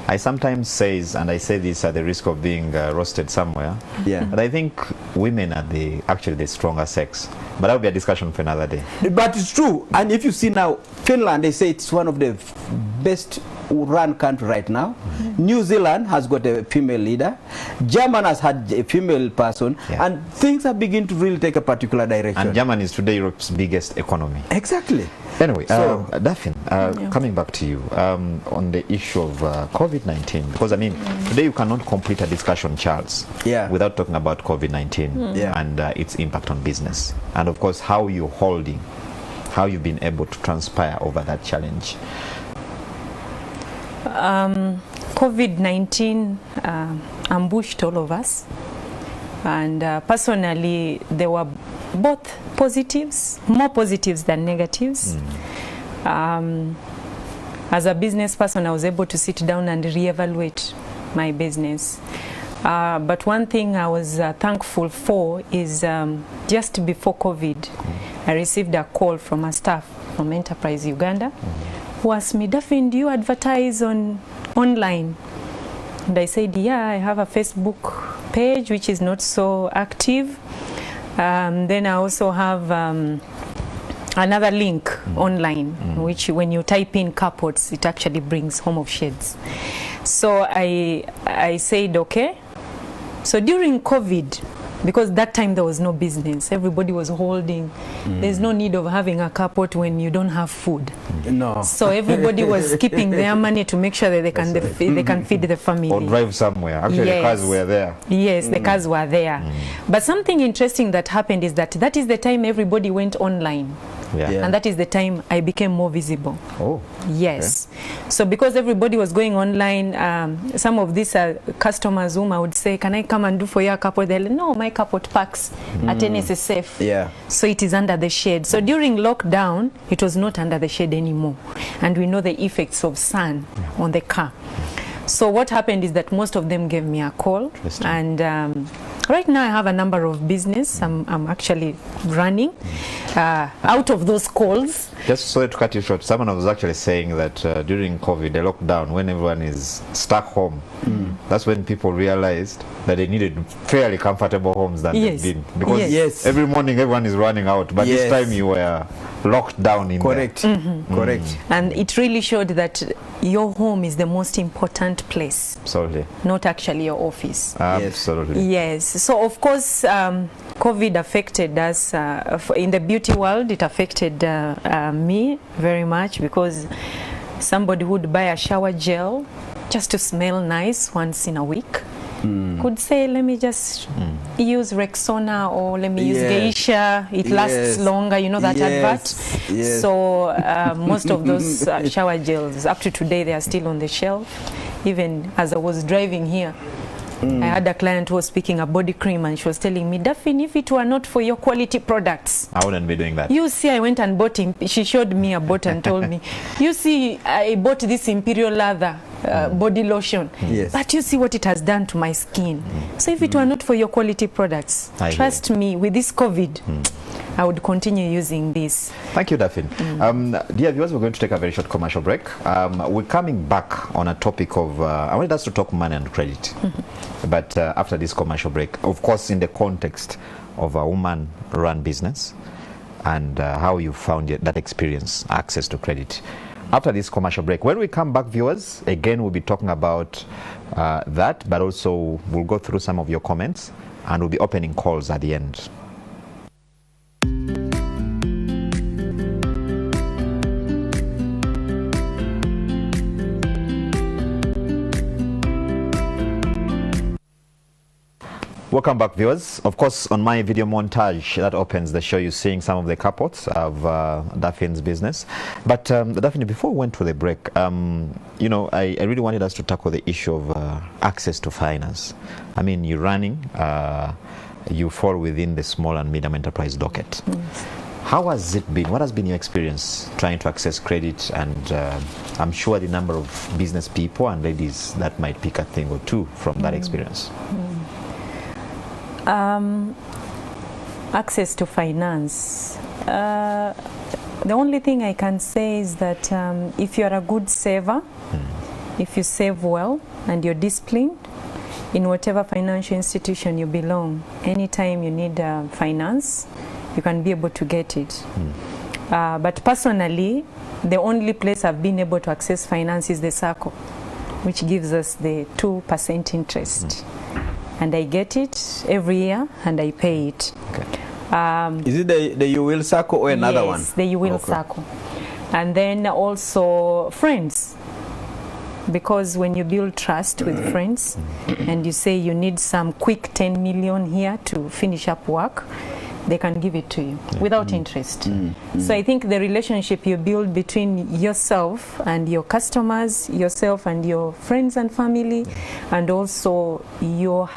I sometimes say, and I say this at the risk of being roasted somewhere, but I think women are actually the stronger sex. But that will be a discussion for another day. But it's true. And if you see now, Finland, they say it's one of the best run country right now. New Zealand has got a female leader. Germany has had a female person. And things are beginning to really take a particular direction. And Germany is today Europe's biggest economy. Exactly. Anyway, so, Daphne, coming back to you on the issue of COVID-19, because I mean, today you cannot complete a discussion, Charles, without talking about COVID-19 and its impact on business, and of course how you're holding, how you've been able to transpire over that challenge. COVID-19 ambushed all of us, and personally there were both positives, more positives than negatives. As a business person, I was able to sit down and reevaluate my business. But one thing I was thankful for is just before COVID, I received a call from a staff from Enterprise Uganda who asked me, Daphne, do you advertise online? And I said, yeah, I have a Facebook page which is not so active. Then I also have another link online, which when you type in carports, it actually brings Home of Shades. So I said, okay. So during COVID, because that time there was no business, everybody was holding. There's no need of having a carport when you don't have food. No. So everybody was keeping their money to make sure that they can they can feed the family. Or drive somewhere. Actually, the cars were there. Yes, the cars were there. But something interesting that happened is that is the time everybody went online. And that is the time I became more visible. Yes. Okay. So because everybody was going online, some of these customers whom I would say, can I come and do for your carport? They're like, no, my carport parks at NSSF. So it is under the shade. So during lockdown, it was not under the shade anymore. And we know the effects of sun on the car. So what happened is that most of them gave me a call, and Right now I have a number of business I'm actually running out of those calls. Just sorry to cut you short, someone was actually saying that during COVID, the lockdown, when everyone is stuck home, that's when people realized that they needed fairly comfortable homes than Yes. they've been. Because Yes. every morning everyone is running out, but this Yes. time you were locked down in Correct. Correct. And it really showed that your home is the most important place, there. Absolutely. not actually your office. Absolutely. Yes, so of course COVID affected us in the beauty world. It affected me very much, because somebody would buy a shower gel just to smell nice once in a week could say, let me just use Rexona, or let me use Yes. Geisha, it lasts Yes. longer, you know that Yes. advert. Yes. So most of those shower gels up to today, they are still on the shelf. Even as I was driving here, I had a client who was speaking a body cream, and she was telling me, Daphne, if it were not for your quality products, I wouldn't be doing that. you see, I went and bought him. She showed me a bottle and told me, you see, I bought this Imperial Lather body lotion, Yes. but you see what it has done to my skin. So if it were not for your quality products, I hear. trust me, with this COVID, I would continue using this. Thank you, Daphne. Dear viewers, we're going to take a very short commercial break. We're coming back on a topic of, I wanted us to talk money and credit. But after this commercial break, of course, in the context of a woman-run business, and how you found that experience, access to credit. After this commercial break, when we come back, viewers, again, we'll be talking about that, but also we'll go through some of your comments, and we'll be opening calls at the end. Welcome back, viewers. Of course, on my video montage that opens the show, you're seeing some of the capots of Daphne's business. But Daphne, before we went to the break, you know, I really wanted us to tackle the issue of access to finance. I mean, you're running, you fall within the small and medium enterprise docket. Yes. How has it been? What has been your experience trying to access credit? And I'm sure the number of business people and ladies that might pick a thing or two from that experience. Access to finance. The only thing I can say is that if you're a good saver, if you save well and you're disciplined in whatever financial institution you belong, anytime you need finance, you can be able to get it. But personally, the only place I've been able to access finance is the SACCO, which gives us the 2% interest. And I get it every year and I pay it. Okay. Is it the You Will SACCO or another one? Yes, the You Will SACCO. And then also friends. Because when you build trust with friends and you say you need some quick 10 million here to finish up work, they can give it to you without interest. So I think the relationship you build between yourself and your customers, yourself and your friends and family, and also your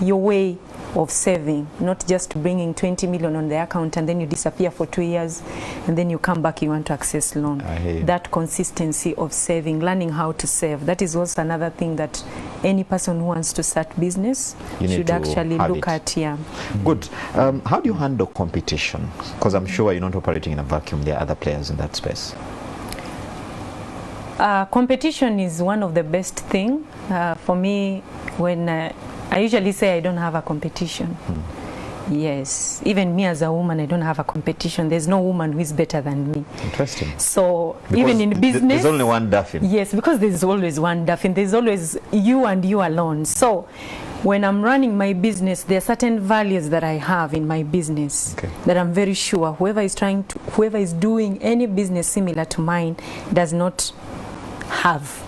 way of saving, not just bringing 20 million on the account and then you disappear for 2 years and then you come back, you want to access loan. That consistency of saving, learning how to save, that is also another thing that any person who wants to start business should actually look at. Yeah. Good. How do you handle competition? Because I'm sure you're not operating in a vacuum. There are other players in that space. Competition is one of the best thing for me. When I usually say I don't have a competition. Yes, even me as a woman, I don't have a competition. There's no woman who is better than me. Interesting. So Because even in business, there's only one Daphne. yes, because there's always one Daphne. There's always you and you alone. So when I'm running my business, there are certain values that I have in my business that I'm very sure whoever is doing any business similar to mine does not have.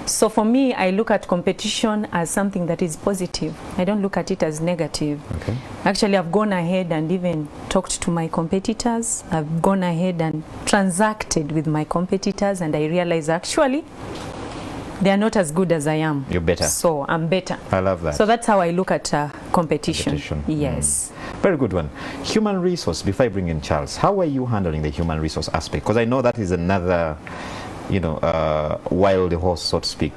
So for me, I look at competition as something that is positive. I don't look at it as negative. Okay. Actually, I've gone ahead and even talked to my competitors. I've gone ahead and transacted with my competitors, and I realize actually they are not as good as I am. You're better. So I'm better. I love that. So that's how I look at competition. Yes. Very good one. Human resource, before I bring in Charles, how are you handling the human resource aspect? Because I know that is another, you know, wild horse, so to speak,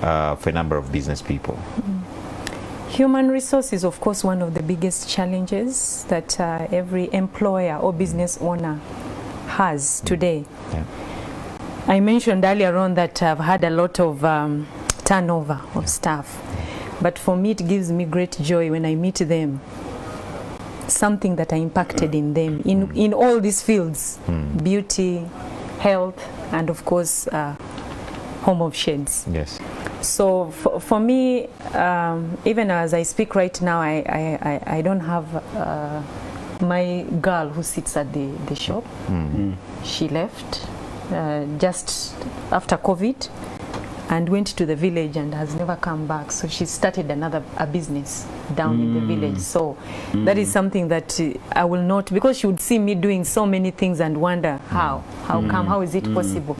for a number of business people. Human resource is, of course, one of the biggest challenges that every employer or business owner has today. Yeah. I mentioned earlier on that I've had a lot of turnover of staff, but for me it gives me great joy when I meet them, something that I impacted in them in all these fields, beauty, health, and of course Home of Shades. Yes. So for me, even as I speak right now, I don't have my girl who sits at the shop. She left just after COVID and went to the village and has never come back. So she started a business down in the village. So that is something that I will not, because she would see me doing so many things and wonder how come, how is it possible?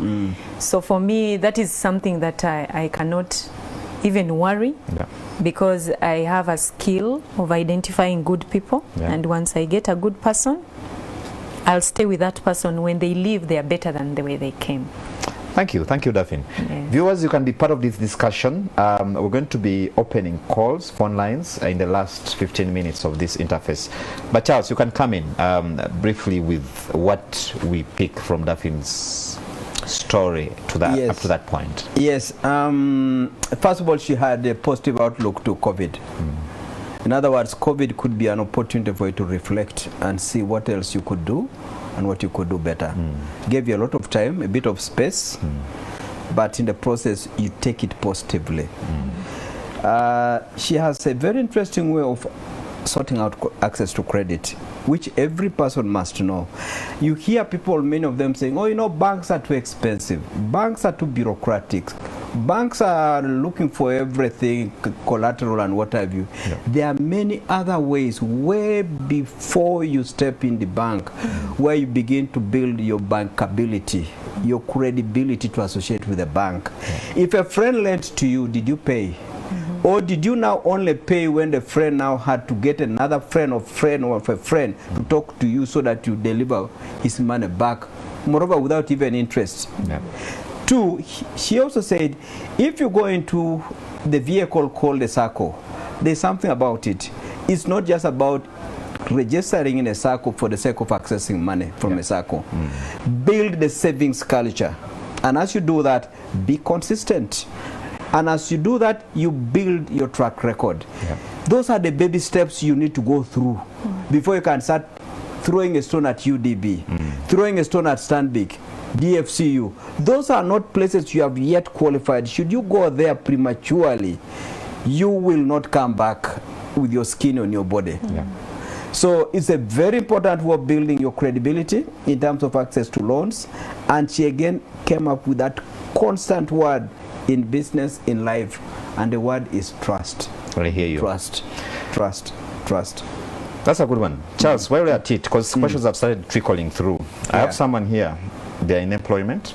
So for me, that is something that I cannot even worry, because I have a skill of identifying good people, and once I get a good person, I'll stay with that person. When they leave, they are better than the way they came. Thank you, Daphne. Yeah. Viewers, you can be part of this discussion. We're going to be opening calls, phone lines in the last 15 minutes of this interface. But Charles, you can come in briefly with what we pick from Daphne's story to that, up to that point. Yes. First of all, she had a positive outlook to COVID. In other words, COVID could be an opportunity for you to reflect and see what else you could do and what you could do better. Gave you a lot of time, a bit of space, but in the process, you take it positively. She has a very interesting way of sorting out access to credit, which every person must know. You hear people, many of them saying, oh, you know, banks are too expensive. Banks are too bureaucratic. Banks are looking for everything, collateral and what have you. There are many other ways way before you step in the bank where you begin to build your bankability, your credibility to associate with the bank. If a friend lent to you, did you pay? Or did you now only pay when the friend now had to get another friend of a friend to talk to you so that you deliver his money back, moreover without even interest? Two, she also said, if you go into the vehicle called a SACCO, there's something about it. It's not just about registering in a SACCO for the sake of accessing money from a SACCO. Build the savings culture. And as you do that, be consistent. And as you do that, you build your track record. Those are the baby steps you need to go through before you can start throwing a stone at UDB, throwing a stone at Stanbic, DFCU. Those are not places you have yet qualified. Should you go there prematurely, you will not come back with your skin on your body. So it's a very important work building your credibility in terms of access to loans. And she again came up with that constant word in business, in life, and the word is trust. I hear you. Trust, trust, trust. That's a good one. Charles, while we're at it, because questions have started trickling through. I have someone here, they're in employment.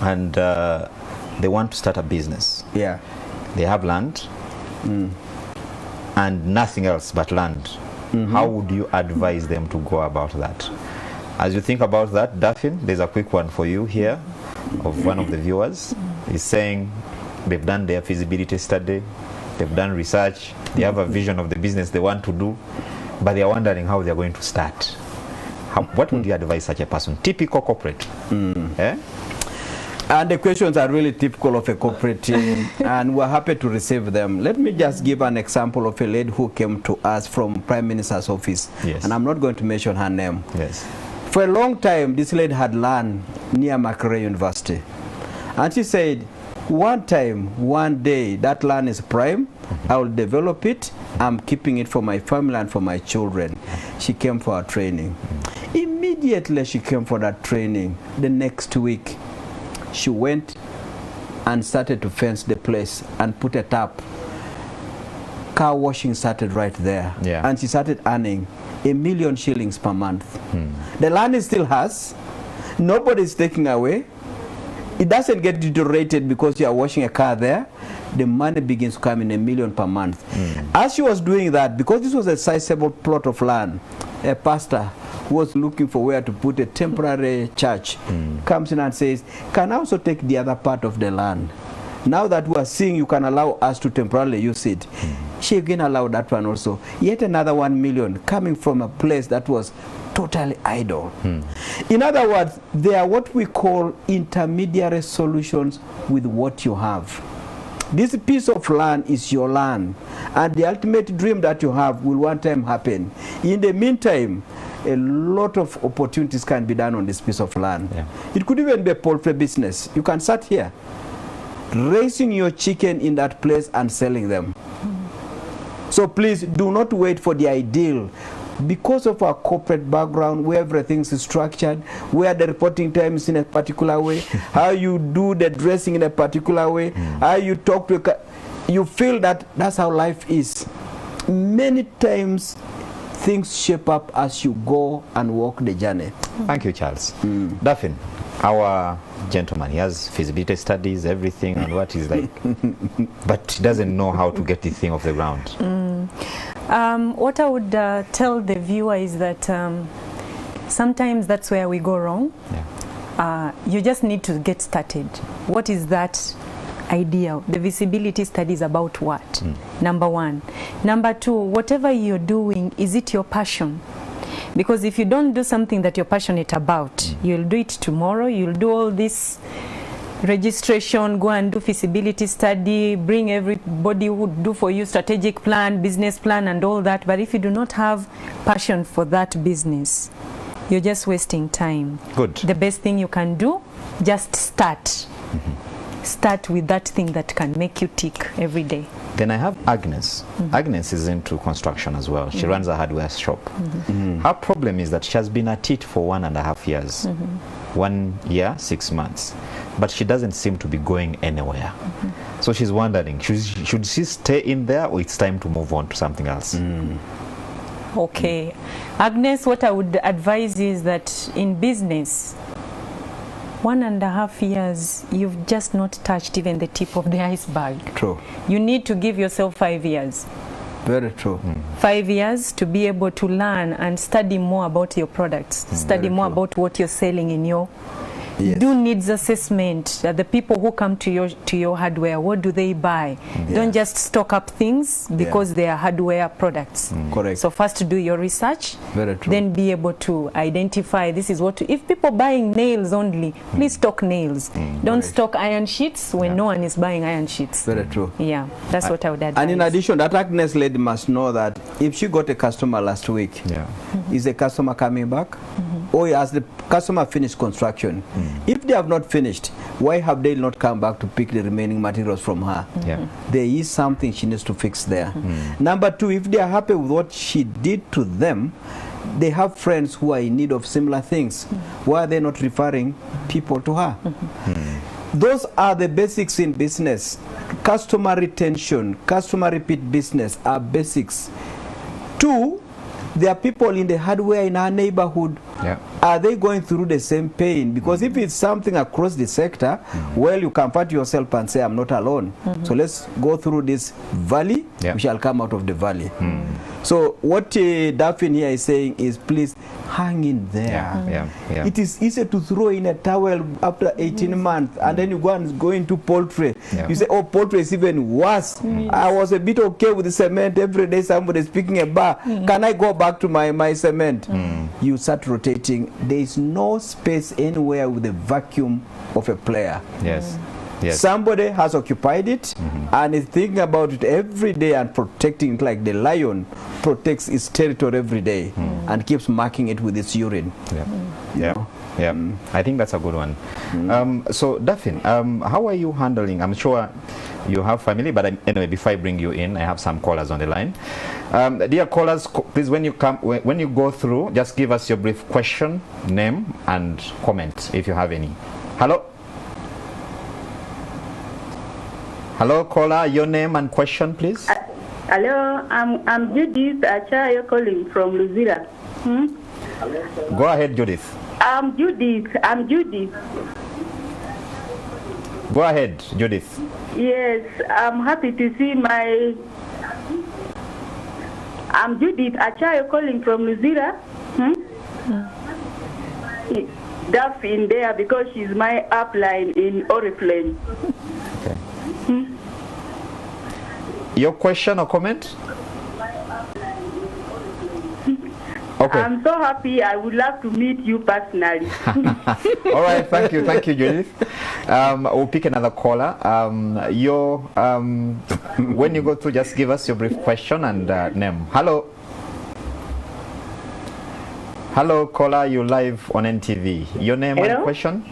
And they want to start a business. They have land and nothing else but land. How would you advise them to go about that? As you think about that, Daphne, there's a quick one for you here of one of the viewers. He's saying they've done their feasibility study, they've done research, they have a vision of the business they want to do, but they are wondering how they're going to start. What would you advise such a person? Typical corporate. And the questions are really typical of a corporate team, and we're happy to receive them. Let me just give an example of a lady who came to us from Prime Minister's office, and I'm not going to mention her name. For a long time, this lady had land near Makerere University. And she said, one day, that land is prime, I will develop it, I'm keeping it for my family and for my children. She came for her training. Immediately she came for that training. The next week, she went and started to fence the place and put a tap. Car washing started right there. And she started earning 1 million shillings per month. The land is still hers. Nobody is taking away. It doesn't get deteriorated because you are washing a car there. The money begins to come in 1 million per month. As she was doing that, because this was a sizable plot of land, a pastor who was looking for where to put a temporary church comes in and says, can I also take the other part of the land? Now that we are seeing you can allow us to temporarily use it. she again allowed that one also. Yet another 1 million coming from a place that was totally idle. In other words, they are what we call intermediary solutions with what you have. This piece of land is your land, and the ultimate dream that you have will one time happen. In the meantime, a lot of opportunities can be done on this piece of land. Yeah. It could even be a poultry business. You can start here, raising your chicken in that place and selling them. So please do not wait for the ideal. Because of our corporate background, where everything is structured, where the reporting time is in a particular way, how you do the dressing in a particular way, how you talk to you feel that that's how life is. Many times things shape up as you go and walk the journey. Thank you, Charles. Daphne, our gentleman, he has feasibility studies, everything, and what he's like, but he doesn't know how to get the thing off the ground. What I would tell the viewer is that sometimes that's where we go wrong. Yeah. You just need to get started. What is that idea? The feasibility study is about what? Number one. Number two, whatever you're doing, is it your passion? Because if you don't do something that you're passionate about, you'll do it tomorrow, you'll do all this registration, go and do feasibility study, bring everybody who would do for you strategic plan, business plan and all that. But if you do not have passion for that business, you're just wasting time. Good. The best thing you can do, just start. Start with that thing that can make you tick every day. Then I have Agnes. Agnes is into construction as well. She runs a hardware shop. Her problem is that she has been at it for 1.5 years. 1 year, 6 months. But she doesn't seem to be going anywhere. So she's wondering, should she stay in there, or it's time to move on to something else? Okay. Agnes, what I would advise is that in business, 1.5 years, you've just not touched even the tip of the iceberg. True. You need to give yourself 5 years. Very true. 5 years to be able to learn and study more about your products, study more about what you're selling in your. Yes. Do needs assessment. The people who come to your hardware, what do they buy? Don't just stock up things because they are hardware products. Correct. So first do your research. Very true. Then be able to identify this is what if people buying nails only, please stock nails. Don't stock iron sheets when no one is buying iron sheets. Very true. Yeah, that's what I would advise. And in addition, that Agnes lady must know that if she got a customer last week, is the customer coming back? Or has the customer finished construction? If they have not finished, why have they not come back to pick the remaining materials from her? There is something she needs to fix there. Number two, if they are happy with what she did to them, they have friends who are in need of similar things. Why are they not referring people to her? Those are the basics in business. Customer retention, customer repeat business are basics. Two, there are people in the hardware in our neighborhood. Are they going through the same pain? Because if it's something across the sector, well, you comfort yourself and say, I'm not alone. So let's go through this valley. We shall come out of the valley. So what Daphne here is saying is, please hang in there. It is easy to throw in a towel after 18 months, and then you go into poultry. You say, oh, poultry is even worse. I was a bit okay with the cement. Every day somebody is picking a bar. Can I go back to my cement? You start rotating. There is no space anywhere with the vacuum of a player. Yes. Somebody has occupied it and is thinking about it every day and protecting it like the lion protects its territory every day and keeps marking it with its urine. I think that's a good one. So Daphne, how are you handling? I'm sure you have family, but anyway, before I bring you in, I have some callers on the line. Dear callers, please, when you go through, just give us your brief question, name, and comment if you have any. Hello. Hello, caller. Your name and question, please. Hello, I'm Judith Achayo calling from Luzira. Go ahead, Judith. I'm Judith. Go ahead, Judith. Yes, I'm happy to see I'm Judith Achayo calling from Luzira. Duff in there because she's my upline in Oriflame. your question or comment? Okay. I'm so happy. I would love to meet you personally. All right, thank you, Judith. We'll pick another caller. When you go through, just give us your brief question and name. Hello, caller. You live on NTV. Your name and question?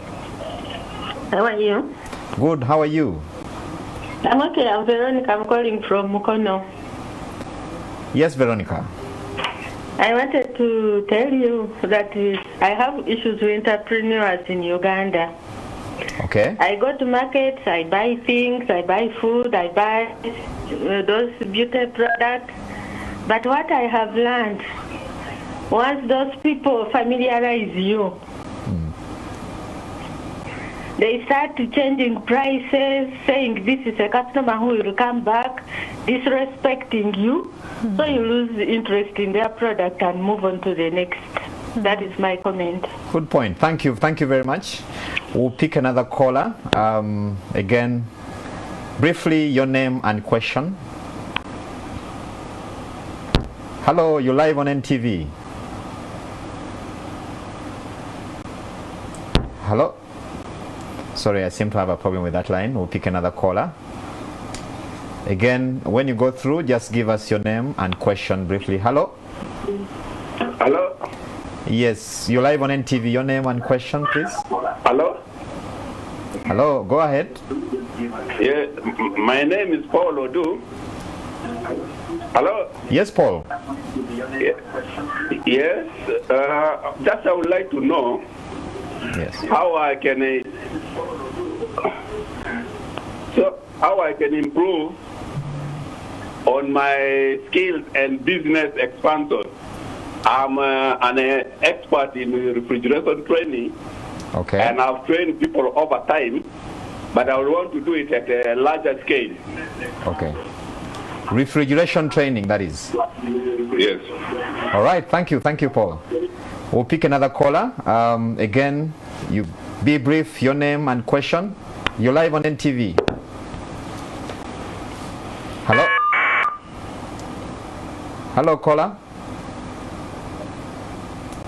How are you? Good. How are you? I'm okay. I'm Veronica. I'm calling from Mukono. Yes, Veronica. I wanted to tell you that I have issues with entrepreneurs in Uganda. Okay. I go to markets, I buy things, I buy food, I buy those beauty products. But what I have learned, once those people familiarize you, they start changing prices, saying this is a customer who will come back, disrespecting you. So you lose interest in their product and move on to the next. That is my comment. Good point. Thank you very much. We'll pick another caller. Again, briefly, your name and question. Hello, you're live on NTV. Hello? Sorry, I seem to have a problem with that line. We'll pick another caller. Again, when you go through, just give us your name and question briefly. Hello? Hello? Yes, you're live on NTV. Your name and question, please. Hello? Hello, go ahead. Yeah, my name is Paul Odu. Hello? Yes, Paul. Yes, just I would like to know how I can improve on my skills and business expansion. I'm an expert in refrigeration training, and I've trained people over time, but I would want to do it at a larger scale. Okay. Refrigeration training, that is. Yes. All right, thank you, Paul. We'll pick another caller. Again, you be brief, your name and question. You're live on NTV. Hello? Hello, caller.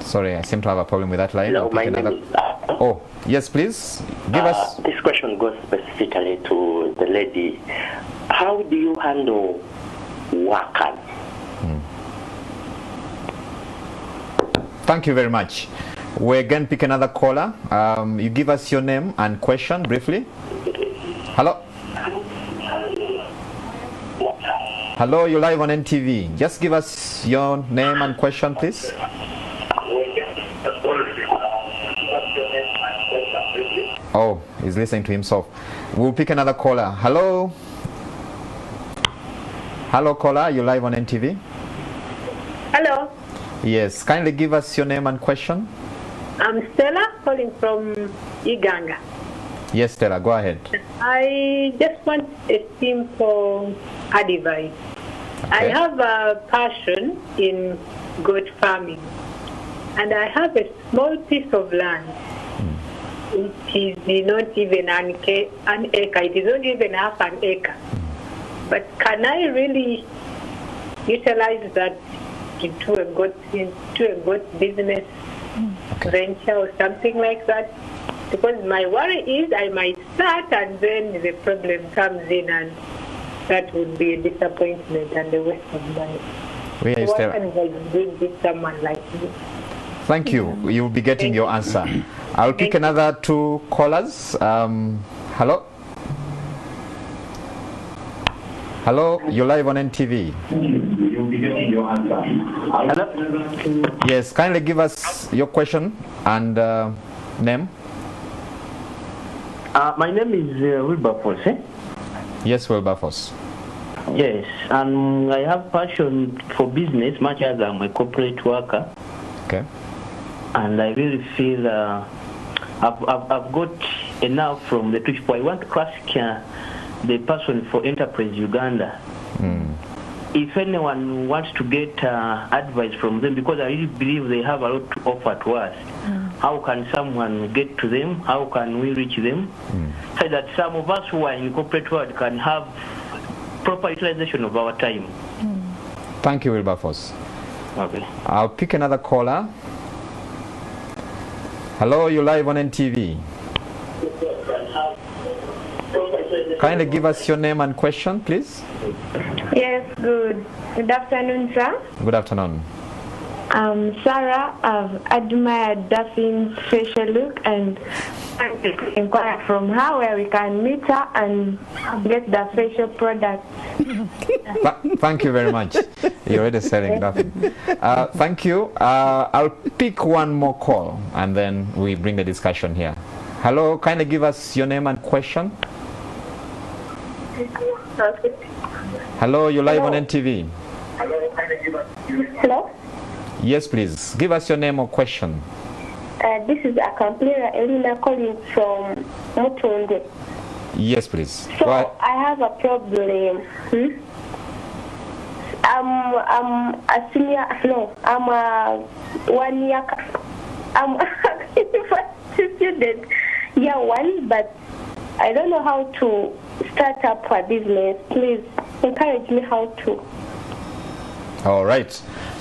Sorry, I seem to have a problem with that line. Hello, my name is Oh, yes, please. Give us. This question goes specifically to the lady. How do you handle workers? Thank you very much. We again pick another caller. You give us your name and question briefly. Hello? Hello, you're live on NTV. Just give us your name and question, please. Oh, he's listening to himself. We'll pick another caller. Hello? Hello, caller. You're live on NTV. Hello. Yes. Kindly give us your name and question. I'm Stella, calling from Iganga. Yes, Stella. Go ahead. I just want a simple advice. I have a passion in goat farming, and I have a small piece of land. It is not even an acre. It is not even half an acre. But can I really utilize that into a goat business venture or something like that? Because my worry is I might start and then the problem comes in, and that would be a disappointment and a waste of money. Where is what Stella? can I do with someone like me? Thank you. You'll be getting your answer. I'll pick another two callers. Hello? Hello, you're live on NTV. You'll be getting your answer. Hello? Yes, kindly give us your question and name. My name is Wilberforce. Yes, Wilberforce. Yes, and I have passion for business much as I'm a corporate worker. Okay. And I really feel I've got enough from the two people. I want to ask the person for Enterprise Uganda. If anyone wants to get advice from them, because I really believe they have a lot to offer to us. How can someone get to them? How can we reach them? So that some of us who are in the corporate world can have proper utilization of our time. Thank you, Wilberforce. Okay. I'll pick another caller. Hello, you're live on NTV. Kindly give us your name and question, please. Yes, good afternoon, sir. Good afternoon. Sarah, I've admired Daphin's facial look and inquire from her where we can meet her and get the facial product. Thank you very much. You're already selling Daffin. Thank you. I'll pick one more call and then we bring the discussion here. Hello, kindly give us your name and question. Hello, you're live on NTV. Hello? Yes, please. Give us your name or question. This is Akamplera Elena calling from Mutunde. Yes, please. So I have a problem. I'm a senior. No, I'm a 1 year. I'm a student, year 1, but I don't know how to start up a business. Please encourage me how to. All right.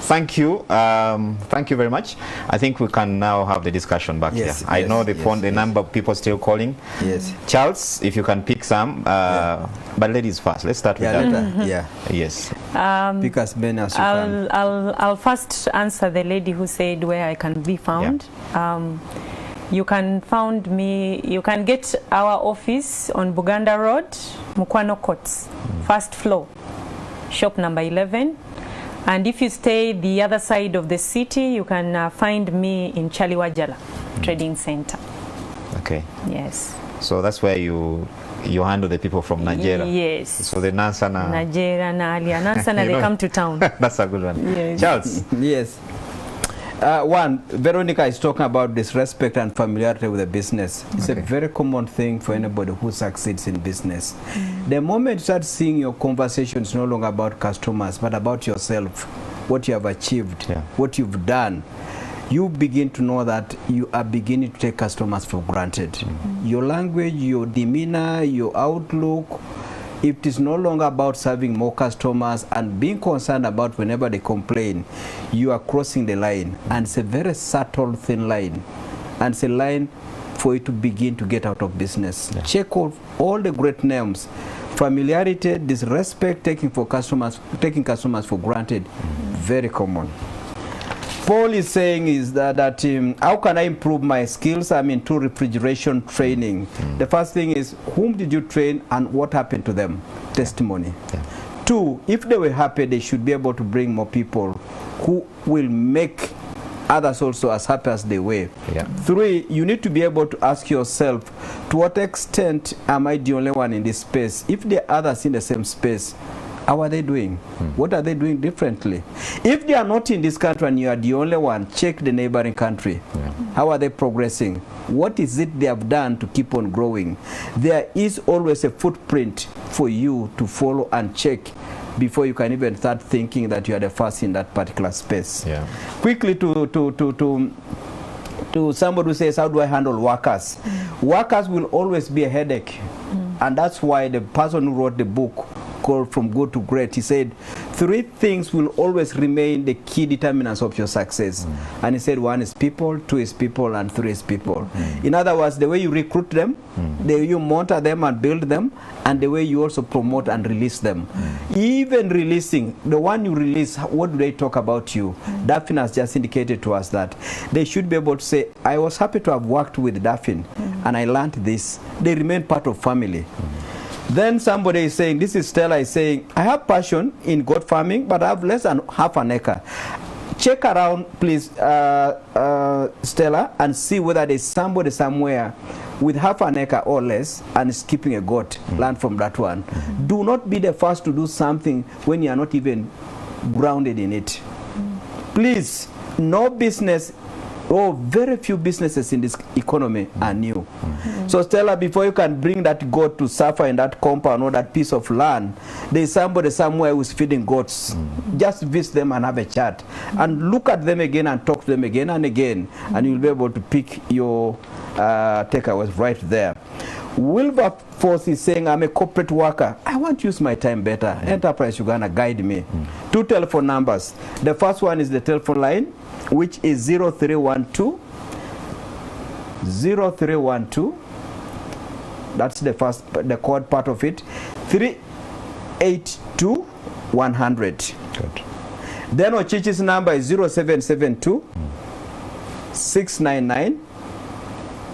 Thank you. Thank you very much. I think we can now have the discussion back here. I know the phone, the number of people still calling. Yes. Charles, if you can pick some, but ladies first. Let's start with that. Yes. Pick as many as you can. I'll first answer the lady who said where I can be found. You can find me. You can get our office on Buganda Road, Mukwano Courts, first floor, shop number 11. And if you stay the other side of the city, you can find me in Chaliwajala Trading Center. Okay. Yes. So that's where you handle the people from Nigeria. Yes. So the Nansana. Nigeria, Nansana, they come to town. That's a good one. Yes. Charles. Yes. One, Veronica is talking about disrespect and familiarity with the business. It's a very common thing for anybody who succeeds in business. The moment you start seeing your conversations no longer about customers, but about yourself, what you have achieved, what you've done, you begin to know that you are beginning to take customers for granted. Your language, your demeanor, your outlook, if it is no longer about serving more customers and being concerned about whenever they complain, you are crossing the line. And it's a very subtle, thin line. And it's a line for you to begin to get out of business. Check off all the great names. Familiarity, disrespect, taking customers for granted, very common. Paul is saying is that how can I improve my skills? I'm into refrigeration training. The first thing is, whom did you train and what happened to them? Testimony. 2, if they were happy, they should be able to bring more people who will make others also as happy as they were. 3, you need to be able to ask yourself, to what extent am I the only one in this space? If there are others in the same space, how are they doing? What are they doing differently? If they are not in this country and you are the only one, check the neighboring country. How are they progressing? What is it they have done to keep on growing? There is always a footprint for you to follow and check before you can even start thinking that you are the first in that particular space. Quickly to somebody who says, how do I handle workers? Workers will always be a headache. And that's why the person who wrote the book called From Good to Great, he said 3 things will always remain the key determinants of your success. And he said 1 is people, 2 is people, and 3 is people. In other words, the way you recruit them, the way you monitor them and build them, and the way you also promote and release them. Even releasing, the one you release, what do they talk about you? Daphne has just indicated to us that they should be able to say, I was happy to have worked with Daphne and I learned this. They remain part of family. Then somebody is saying, this is Stella, is saying, I have passion in goat farming, but I have less than half an acre. Check around, please, Stella, and see whether there's somebody somewhere with half an acre or less and is keeping a goat. Learn from that one. Do not be the first to do something when you are not even grounded in it. Please, no business, very few businesses in this economy are new. So Stella, before you can bring that goat to suffer in that compound or that piece of land, there's somebody somewhere who's feeding goats. Just visit them and have a chat. And look at them again and talk to them again and again. And you'll be able to pick your takeaways right there. Wilberforce is saying, I'm a corporate worker. I want to use my time better. Enterprise Uganda, guide me. 2 telephone numbers. The first one is the telephone line, which is 0312. That's the code part of it. 382 100. Good. Then Ochichi's number is 0772 699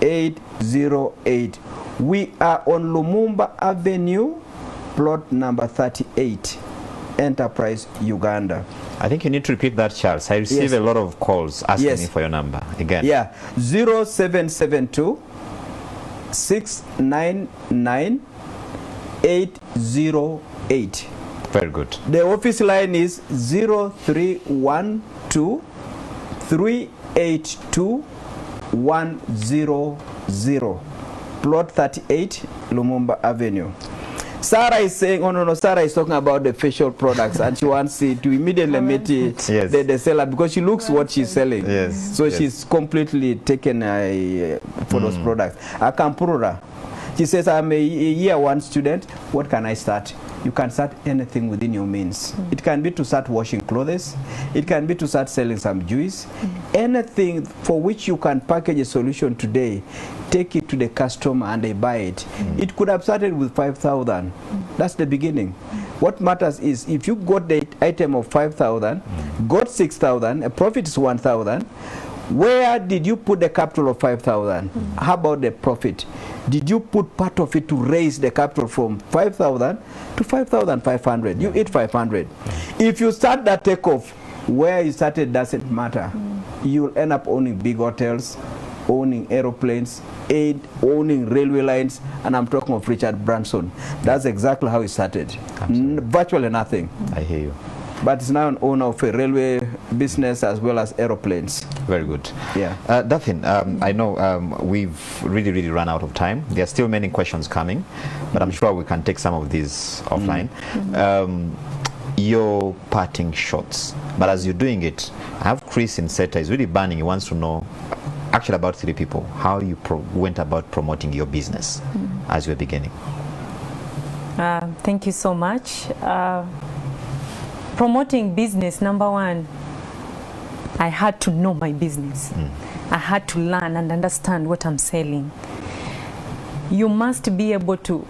808. We are on Lumumba Avenue, plot number 38, Enterprise Uganda. I think you need to repeat that, Charles. I receive a lot of calls asking me for your number again. Yeah, 0772 699 808. Very good. The office line is 0312 382 100. Plot 38, Lumumba Avenue. Sarah is saying, oh no, Sarah is talking about the facial products and she wants to immediately meet the seller because she looks what she's selling. Yes. So she's completely taken for those products. Akampurura, she says, I'm a year 1 student. What can I start? You can start anything within your means. It can be to start washing clothes. It can be to start selling some juice. Anything for which you can package a solution today, take it to the customer and they buy it. It could have started with 5,000. That's the beginning. What matters is if you got the item of 5,000, got 6,000, a profit is 1,000. Where did you put the capital of 5,000? How about the profit? Did you put part of it to raise the capital from 5,000 to 5,500? You eat 500. If you start that takeoff, where you started doesn't matter. You'll end up owning big hotels, owning aeroplanes, owning railway lines, and I'm talking of Richard Branson. That's exactly how he started. Virtually nothing. I hear you. But he's now an owner of a railway business as well as aeroplanes. Very good. Yeah. Dafin, I know we've really run out of time. There are still many questions coming, but I'm sure we can take some of these offline. Your parting shots. But as you're doing it, I have Chris in SETA is really burning. He wants to know, actually about 3 people, how you went about promoting your business as you were beginning. Thank you so much. Promoting business, number 1, I had to know my business. I had to learn and understand what I'm selling. You must be able to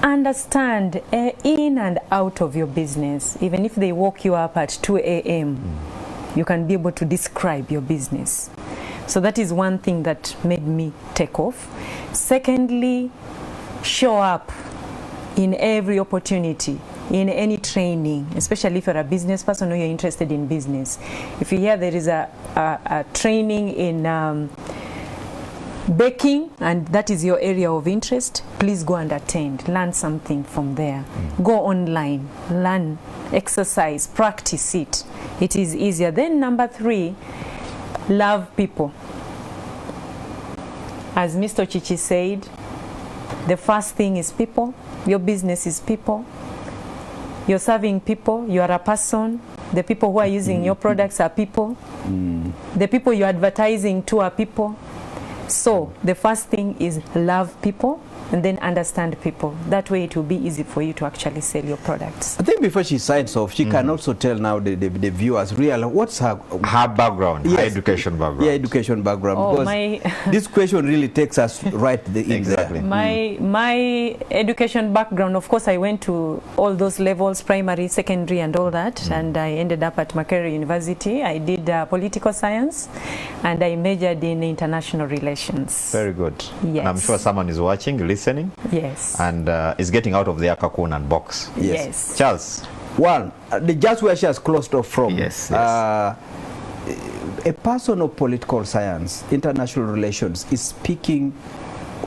understand in and out of your business. Even if they woke you up at 2 a.m., you can be able to describe your business. So that is one thing that made me take off. Secondly, show up in every opportunity, in any training, especially if you're a business person or you're interested in business. If you hear there is a training in baking and that is your area of interest, please go and attend. Learn something from there. Go online, learn, exercise, practice it. It is easier. Then number 3, love people. As Mr. Chichi said, the first thing is people. Your business is people. You're serving people. You are a person. The people who are using your products are people. The people you're advertising to are people. So the first thing is love people and then understand people. That way it will be easy for you to actually sell your products. I think before she signs off, she can also tell now the viewers really what's her background, her education background. Yeah, education background. Because this question really takes us right in there. My education background, of course, I went to all those levels, primary, secondary, and all that, and I ended up at Makerere University. I did political science, and I majored in international relations. Very good. Yes. And I'm sure someone is watching, listening. Yes. And is getting out of the cocoon and box. Yes. Charles. One, just where she has closed off from. Yes. A person of political science, international relations, is speaking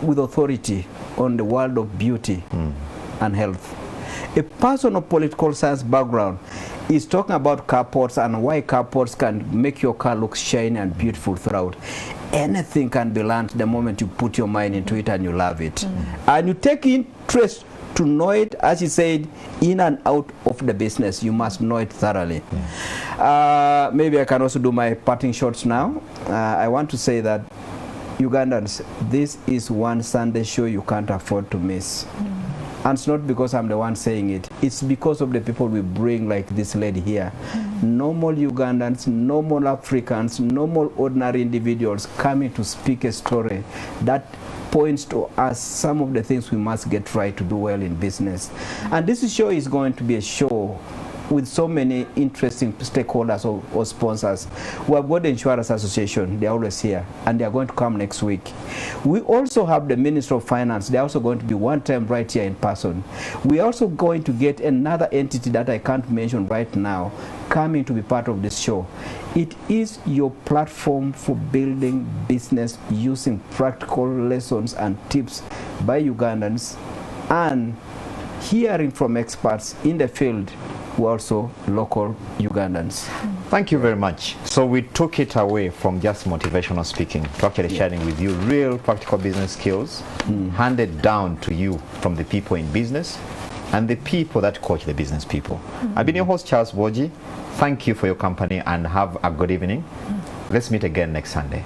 with authority on the world of beauty and health. A person of political science background is talking about carports and why carports can make your car look shiny and beautiful throughout. Anything can be learned the moment you put your mind into it and you love it. And you take interest to know it, as he said, in and out of the business. You must know it thoroughly. Maybe I can also do my parting shots now. I want to say that Ugandans, this is one Sunday show you can't afford to miss. And it's not because I'm the one saying it. It's because of the people we bring, like this lady here. Normal Ugandans, normal Africans, normal ordinary individuals coming to speak a story that points to us some of the things we must get right to do well in business. And this show is going to be a show with so many interesting stakeholders or sponsors. We have got the Insurance Association, they're always here, and they're going to come next week. We also have the Minister of Finance, they're also going to be one time right here in person. We're also going to get another entity that I can't mention right now coming to be part of this show. It is your platform for building business using practical lessons and tips by Ugandans and hearing from experts in the field who are also local Ugandans. Thank you very much. So we took it away from just motivational speaking to actually sharing with you real practical business skills handed down to you from the people in business and the people that coach the business people. I've been your host, Charles Boji. Thank you for your company and have a good evening. Let's meet again next Sunday.